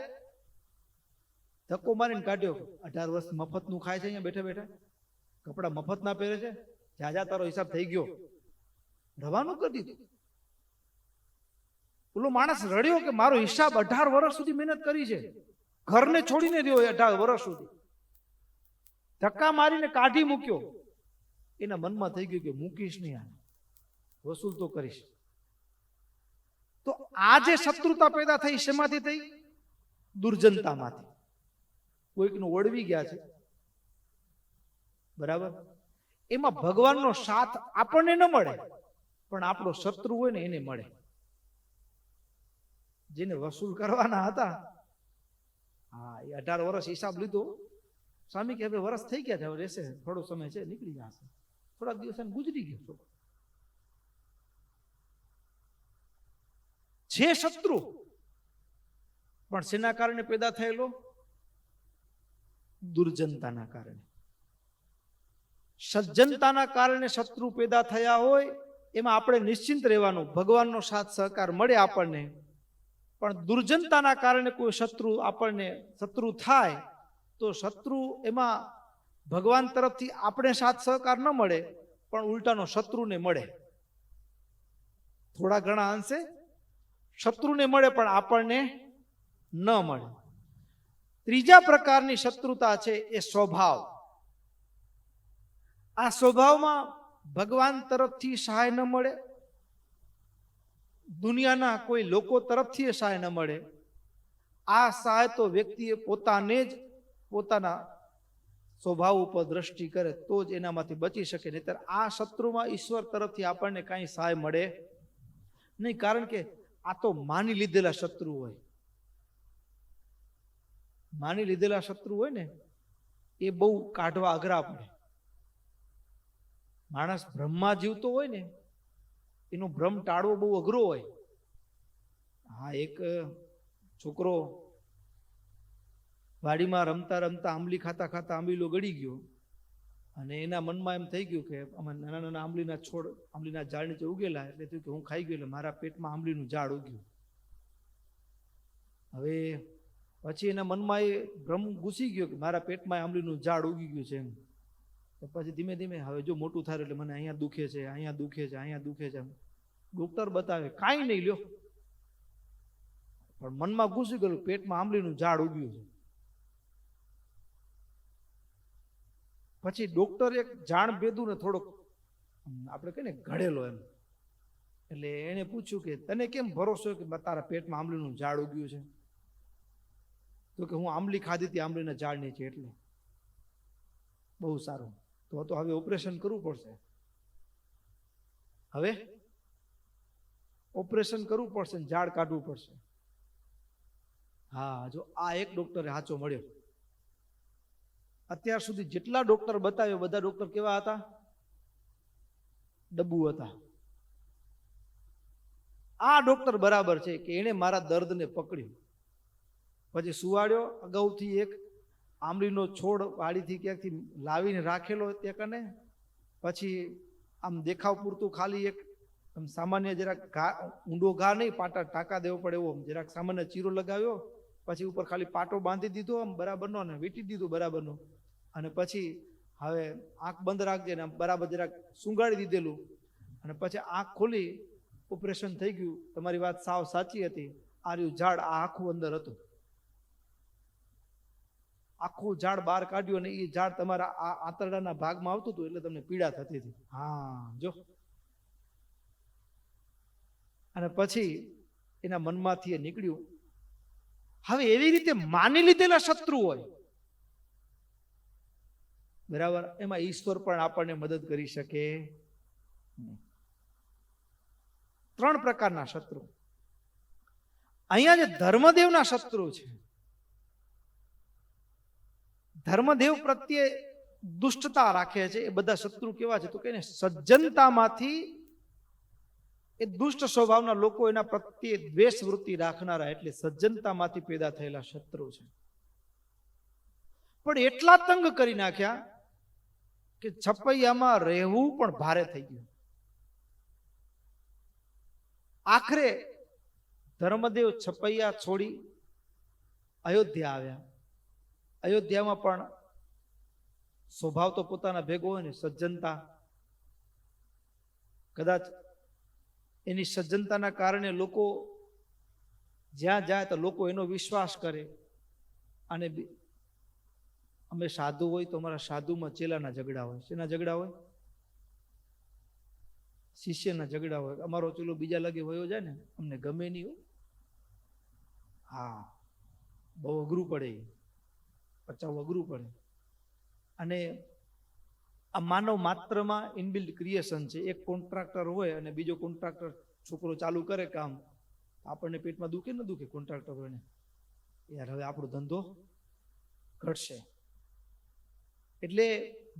ધક્કો મારીને કાઢ્યો. 18 વર્ષ મફતનું ખાય છે, અહીંયા બેઠા બેઠા કપડા મફત ના પહેરે છે, જા તારો હિસાબ થઈ ગયો, રવાનું કરી દીધું. ઓલો માણસ રડ્યો કે મારો હિસાબ 18 વર્ષ સુધી મહેનત કરી છે, ઘરને છોડીને રહ્યો 18 વર્ષ સુધી, ધક્કા મારીને કાઢી મૂક્યો. એના મનમાં થઈ ગયું કે મૂકીશ નહીં, આ વસૂલ તો કરીશ. તો આ જે શત્રુતા પેદા થઈ શેમાંથી થઈ? દુર્જનતામાંથી. કોઈકનું ઓળવી ગયા છે, બરાબર, એમાં ભગવાનનો સાથ આપણને ન મળે, પણ આપણો શત્રુ હોય ને એને મળે. જેને વસૂલ કરવાના હતા, હા, એ 18 વર્ષ હિસાબ લીધો. સ્વામી કે હવે વર્ષ થઈ ગયા છે, હવે રહેશે, થોડો સમય છે, નીકળી જશે. થોડાક દિવસ ગુજરી ગયો છે શત્રુ, પણ શેના કારણે પેદા થયેલો? દુર્જનતાના કારણે. સજ્જનતાના કારણે શત્રુ પેદા થયા હોય એમાં આપણે નિશ્ચિંત રહેવાનું, ભગવાનનો સાથ સહકાર મળે આપણને. પણ દુર્જનતાના કારણે કોઈ શત્રુ આપણને શત્રુ થાય તો શત્રુ એમાં ભગવાન તરફથી આપણે સાથ સહકાર ન મળે, પણ ઉલટાનો શત્રુને મળે. થોડા ઘણા અંશે શત્રુને મળે પણ આપણને ન મળે. ત્રીજા પ્રકારની શત્રુતા છે એ સ્વભાવ. આ સ્વભાવમાં ભગવાન તરફથી સહાય ન મળે, દુનિયાના કોઈ લોકો તરફથી સહાય ન મળે. આ સહાય તો વ્યક્તિએ પોતાને જ પોતાના સ્વભાવ ઉપર દ્રષ્ટિ કરે તો જ એનામાંથી બચી શકે. નહીતર આ શત્રુમાં ઈશ્વર તરફથી આપણને કાંઈ સહાય મળે નહીં. કારણ કે આ તો માની લીધેલા શત્રુ હોય. માની લીધેલા શત્રુ હોય ને એ બહુ કાઢવા અઘરા પડે. માણસ ભ્રમમાં જીવતો હોય ને એનો ભ્રમ ટાળવો બહુ અઘરો હોય. હા, એક છોકરો વાડીમાં રમતા રમતા આંબલી ખાતા ખાતા આંબલીલો ગળી ગયો અને એના મનમાં એમ થઈ ગયું કે અમે નાના નાના આંબલીના છોડ આંબલીના ઝાડ નીચે ઉગેલા, એટલે થયું કે હું ખાઈ ગયો એટલે મારા પેટમાં આંબલીનું ઝાડ ઉગ્યું. હવે પછી એના મનમાં એ ભ્રમ ઘૂસી ગયો કે મારા પેટમાં આંબલીનું ઝાડ ઉગી ગયું છે એમ. પછી ધીમે ધીમે હવે જો મોટું થાય એટલે મને અહીંયા દુખે છે, અહીંયા દુખે છે, અહીંયા દુખે છે. ડોક્ટર બતાવે કાંઈ નહીં લ્યો, પણ મનમાં ઘૂસી ગયું પેટમાં આંબલીનું ઝાડ ઉગ્યું છે. પછી ડોક્ટર એક જાણ ભેદું ને થોડોક આપણે કહીએ ને ઘડેલો એમ, એટલે એને પૂછ્યું કે તને કેમ ભરોસો કે તારા પેટમાં આંબલીનું ઝાડ ઉગ્યું છે? તો કે હું આંબલી ખાધી હતી આંબલીના ઝાડ નીચે એટલે. બહુ સારું, તો હવે ઓપરેશન કરવું પડશે. હવે ઓપરેશન કરવું પડશે, ઝાડ કાઢવું પડશે. હા, જો આ એક ડોક્ટરે સાચો મળ્યો. અત્યાર સુધી જેટલા ડોક્ટર બતાવ્યો બધા ડોક્ટર કેવા હતા? ડબ્બુ હતા. આ ડોક્ટર બરાબર છે કે એને મારા દર્દને પકડ્યું, પછી સુવાડ્યો. અગાઉથી એક આંબલીનો છોડ વાડીથી ક્યાંકથી લાવીને રાખેલો તે કને, પછી આમ દેખાવ પૂરતું ખાલી એક સામાન્ય જરાક ઘા, ઊંડો ઘા નહીં, પાટા ટાંકા દેવો પડે એવો જરાક સામાન્ય ચીરો લગાવ્યો, પછી ઉપર ખાલી પાટો બાંધી દીધો આમ બરાબરનો ને વીંટી દીધું બરાબરનું, અને પછી હવે આંખ બંધ રાખજે ને બરાબર જરાક સુંગાડી દીધેલું, અને પછી આંખ ખોલી ઓપરેશન થઈ ગયું. તમારી વાત સાવ સાચી હતી. આ રહ્યું ઝાડ, આ આખું અંદર હતું. આખું ઝાડ બહાર કાઢ્યું અને એ ઝાડ તમારા આ આંતરડાના ભાગમાં આવતું હતું એટલે તમને પીડા થતી હતી. હા, જો. અને પછી એના મનમાંથી એ નીકળ્યું. હવે એવી રીતે માની લીધેલા શત્રુ હોય, બરાબર, એમાં ઈશ્વર પણ આપણને મદદ કરી શકે. 3 પ્રકારના શત્રુ. અહીંયા જે ધર્મદેવના શત્રુ છે, ધર્મદેવ પ્રત્યે દુષ્ટતા રાખે છે, એ બધા શત્રુ કેવા છે તો કે સજ્જનતામાંથી એ દુષ્ટ સ્વભાવના લોકો એના પ્રત્યે દ્વેષ વૃત્તિ રાખનારા, એટલે સજ્જનતામાંથી પેદા થયેલા શત્રુ છે. પણ એટલા તંગ કરી નાખ્યા કે છપૈયામાં રહેવું પણ ભારે થઈ ગયું. આખરે ધર્મદેવ છપૈયા છોડી અયોધ્યા આવ્યા. અયોધ્યામાં પણ સ્વભાવ તો પોતાના ભેગો હોય ને, સજ્જનતા. કદાચ એની સજ્જનતાના કારણે લોકો જ્યાં જાય તો લોકો એનો વિશ્વાસ કરે. અને અમે સાધુ હોય તો અમારા સાધુમાં ચેલાના ઝઘડા હોય. શેના ઝઘડા હોય? શિષ્યના ઝઘડા હોય. અમારો ચેલો બીજા લગે વયો જાય ને, અમને ગમે નહીં હોય. હા, બહુ અઘરું પડે, પચાવ અઘરું પડે. અને આ માનવ માત્રમાં ઇનબિલ્ટ ક્રિએશન છે. એક કોન્ટ્રાક્ટર હોય અને બીજો કોન્ટ્રાક્ટર છોકરો ચાલુ કરે કામ, આપણને પેટમાં દુખે ન દુખે? કોન્ટ્રાક્ટર હોય ને, યાર હવે આપણો ધંધો ઘટશે. એટલે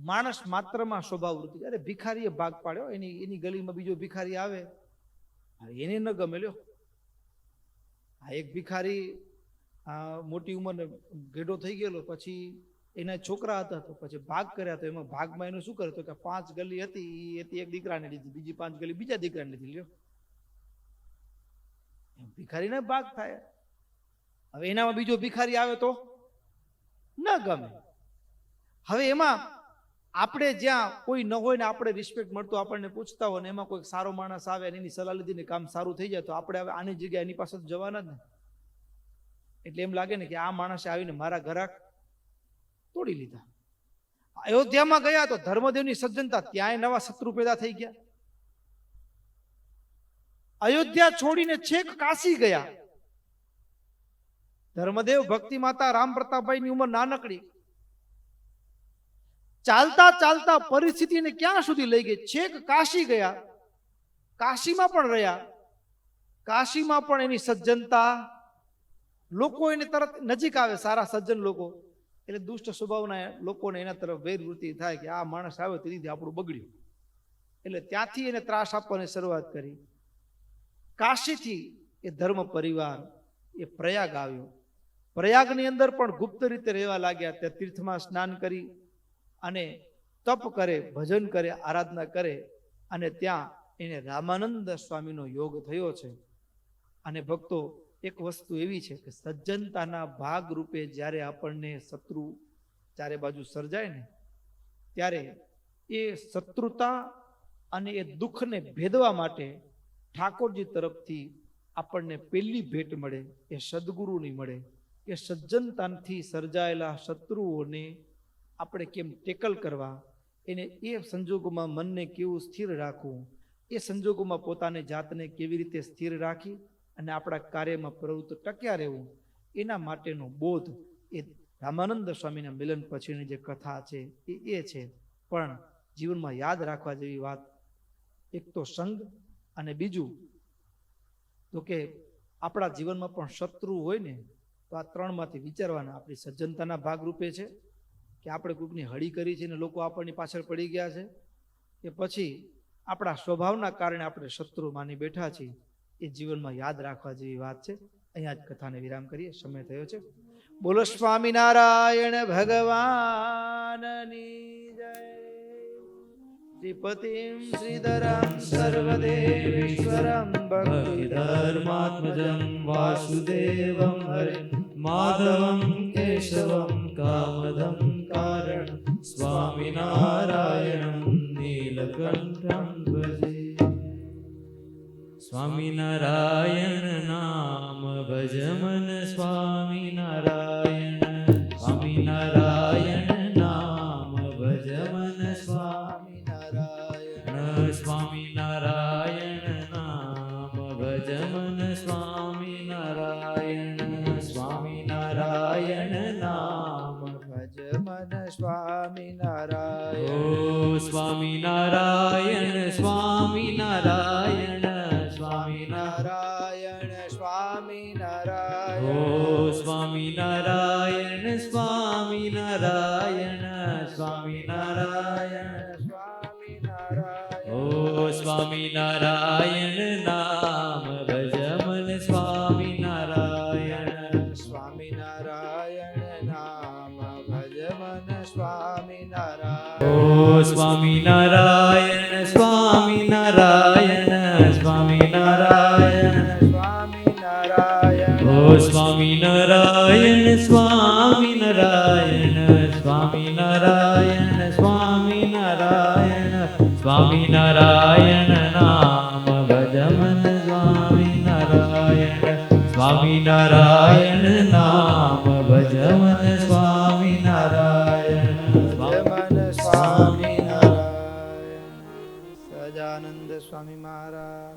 માણસ માત્રમાં સ્વભાવ વૃત્તિ. અરે ભિખારીએ ભાગ પાડ્યો, એની ગલીમાં બીજો ભિખારી આવે, એને ન ગમે લ્યો. આ એક ભિખારી મોટી ઉંમરને ઘેડો થઈ ગયેલો, પછી એના છોકરા હતા તો પછી ભાગ કર્યા. તો એમાં ભાગમાં એનું શું કરે તો કે 5 ગલી હતી, એથી એક દીકરાને લીધી, બીજી 5 ગલી બીજા દીકરાને લીધી. લ્યો, ભિખારીને ભાગ થાય. હવે એનામાં બીજો ભિખારી આવે તો ન ગમે. હવે એમાં આપણે જ્યાં કોઈ ન હોય ને આપણે રિસ્પેક્ટ મળતો આપણને પૂછતા હોય ને એમાં કોઈ સારો માણસ આવે અને એની સલાહ લીધી ને કામ સારું થઈ જાય તો આપણે હવે આની જગ્યાએ એની પાસે જવાના જ ને. એટલે એમ લાગે ને કે આ માણસે આવીને મારા ઘરાક તોડી લીધા. અયોધ્યામાં ગયા તો ધર્મદેવની સજ્જનતા, ત્યાંય નવા શત્રુ પેદા થઈ ગયા. અયોધ્યા છોડીને છેક કાશી ગયા. ધર્મદેવ ભક્તિ માતા રામ પ્રતાપભાઈની ઉંમર નાનકડી, ચાલતા ચાલતા પરિસ્થિતિને ક્યાં સુધી લઈ ગઈ, છેક કાશી ગયા. કાશીમાં પણ રહ્યા. કાશીમાં પણ એની સજ્જનતા, લોકો એને તરત નજીક આવે, સારા સજ્જન લોકો. એટલે દુષ્ટ સ્વભાવના લોકોને એના તરફ વેરવૃત્તિ થાય કે આ માણસ આવ્યો તેથી આપણું બગડ્યું. એટલે ત્યાંથી એને ત્રાસ આપવાની શરૂઆત કરી. કાશીથી એ ધર્મ પરિવાર એ પ્રયાગ આવ્યો. પ્રયાગની અંદર પણ ગુપ્ત રીતે રહેવા લાગ્યા. ત્યાં તીર્થમાં સ્નાન કરી અને તપ કરે, ભજન કરે, આરાધના કરે. અને ત્યાં એને રામાનંદ સ્વામીનો યોગ થયો છે. અને ભક્તો, એક વસ્તુ એવી છે કે સજ્જનતાના ભાગ રૂપે જ્યારે આપણને શત્રુ ચારે બાજુ સર્જાય ને, ત્યારે એ શત્રુતા અને એ દુઃખને ભેદવા માટે ઠાકોરજી તરફથી આપણને પહેલી ભેટ મળે એ સદગુરુની મળે. કે સજ્જનતાથી સર્જાયેલા શત્રુઓને આપણે કેમ ટેકલ કરવા, એને એ સંજોગોમાં મનને કેવું સ્થિર રાખવું, એ સંજોગોમાં પોતાની જાતને કેવી રીતે સ્થિર રાખી અને આપણા કાર્યમાં પ્રવૃત્ત ટક્યા રહેવું, એના માટેનો બોધ એ રામાનંદ સ્વામીના મિલન પછીની જે કથા છે એ છે. પણ જીવનમાં યાદ રાખવા જેવી વાત એક તો સંગ, અને બીજું તો કે આપણા જીવનમાં પણ શત્રુ હોય ને તો આ ત્રણમાંથી વિચારવાના. આપણી સજ્જનતાના ભાગરૂપે છે કે આપણે કોઈકની હળી કરી છે ને લોકો આપણની પાછળ પડી ગયા છે, કે પછી આપણા સ્વભાવના કારણે આપણે શત્રુ માની બેઠા છીએ. એ જીવનમાં યાદ રાખવા જેવી વાત છે. અહીંયા જ કથાને વિરામ કરીએ, સમય થયો છે. બોલો સ્વામિનારાયણ ભગવાનની જય. શ્રીપતિમ શ્રીધરમ સર્વદેવેશ્વરમ ભક્તિધર્માત્મજં વાસુદેવં હરે માધવં કેશવં કામદં કારણ સ્વામિનારાયણં નીલકંઠં ભજે. સ્વામિનારાયણ નામ ભજ મન સ્વામિનારાયણ, સ્વામિનારાયણ નામ ભજ મન સ્વામિનારાયણ, સ્વામિનારાયણ નામ ભજ મન સ્વામિનારાયણ, સ્વામિનારાયણ નામ ભજ મન સ્વામિનારાયણ. ઓ સ્વામિનારાયણ સ્વામિનારાયણ સ્વામિનારાયણ સ્વામિનારાયણ સ્વામિનારાયણ સ્વામિનારાયણ નામ ભજ મન સ્વામિનારાયણ સ્વામિનારાયણ નામ ભજ મન સ્વામિનારાયણ ઓ સ્વામિનારાયણ સ્વામિનારાયણ સ્વામિનારાયણ સ્વામિનારાયણ ઓ સ્વામિનારાયણ સ્વામિનારાયણ સ્વામિનારાયણ સ્વામિનારાયણ સ્વામિનારાયણ નામ ભજ મન સ્વામિનારાયણ સ્વામિનારાયણ નામ ભજ મન સ્વામિનારાયણ મન સ્વામિનારાયણ સહજાનંદ સ્વામી મહારાજ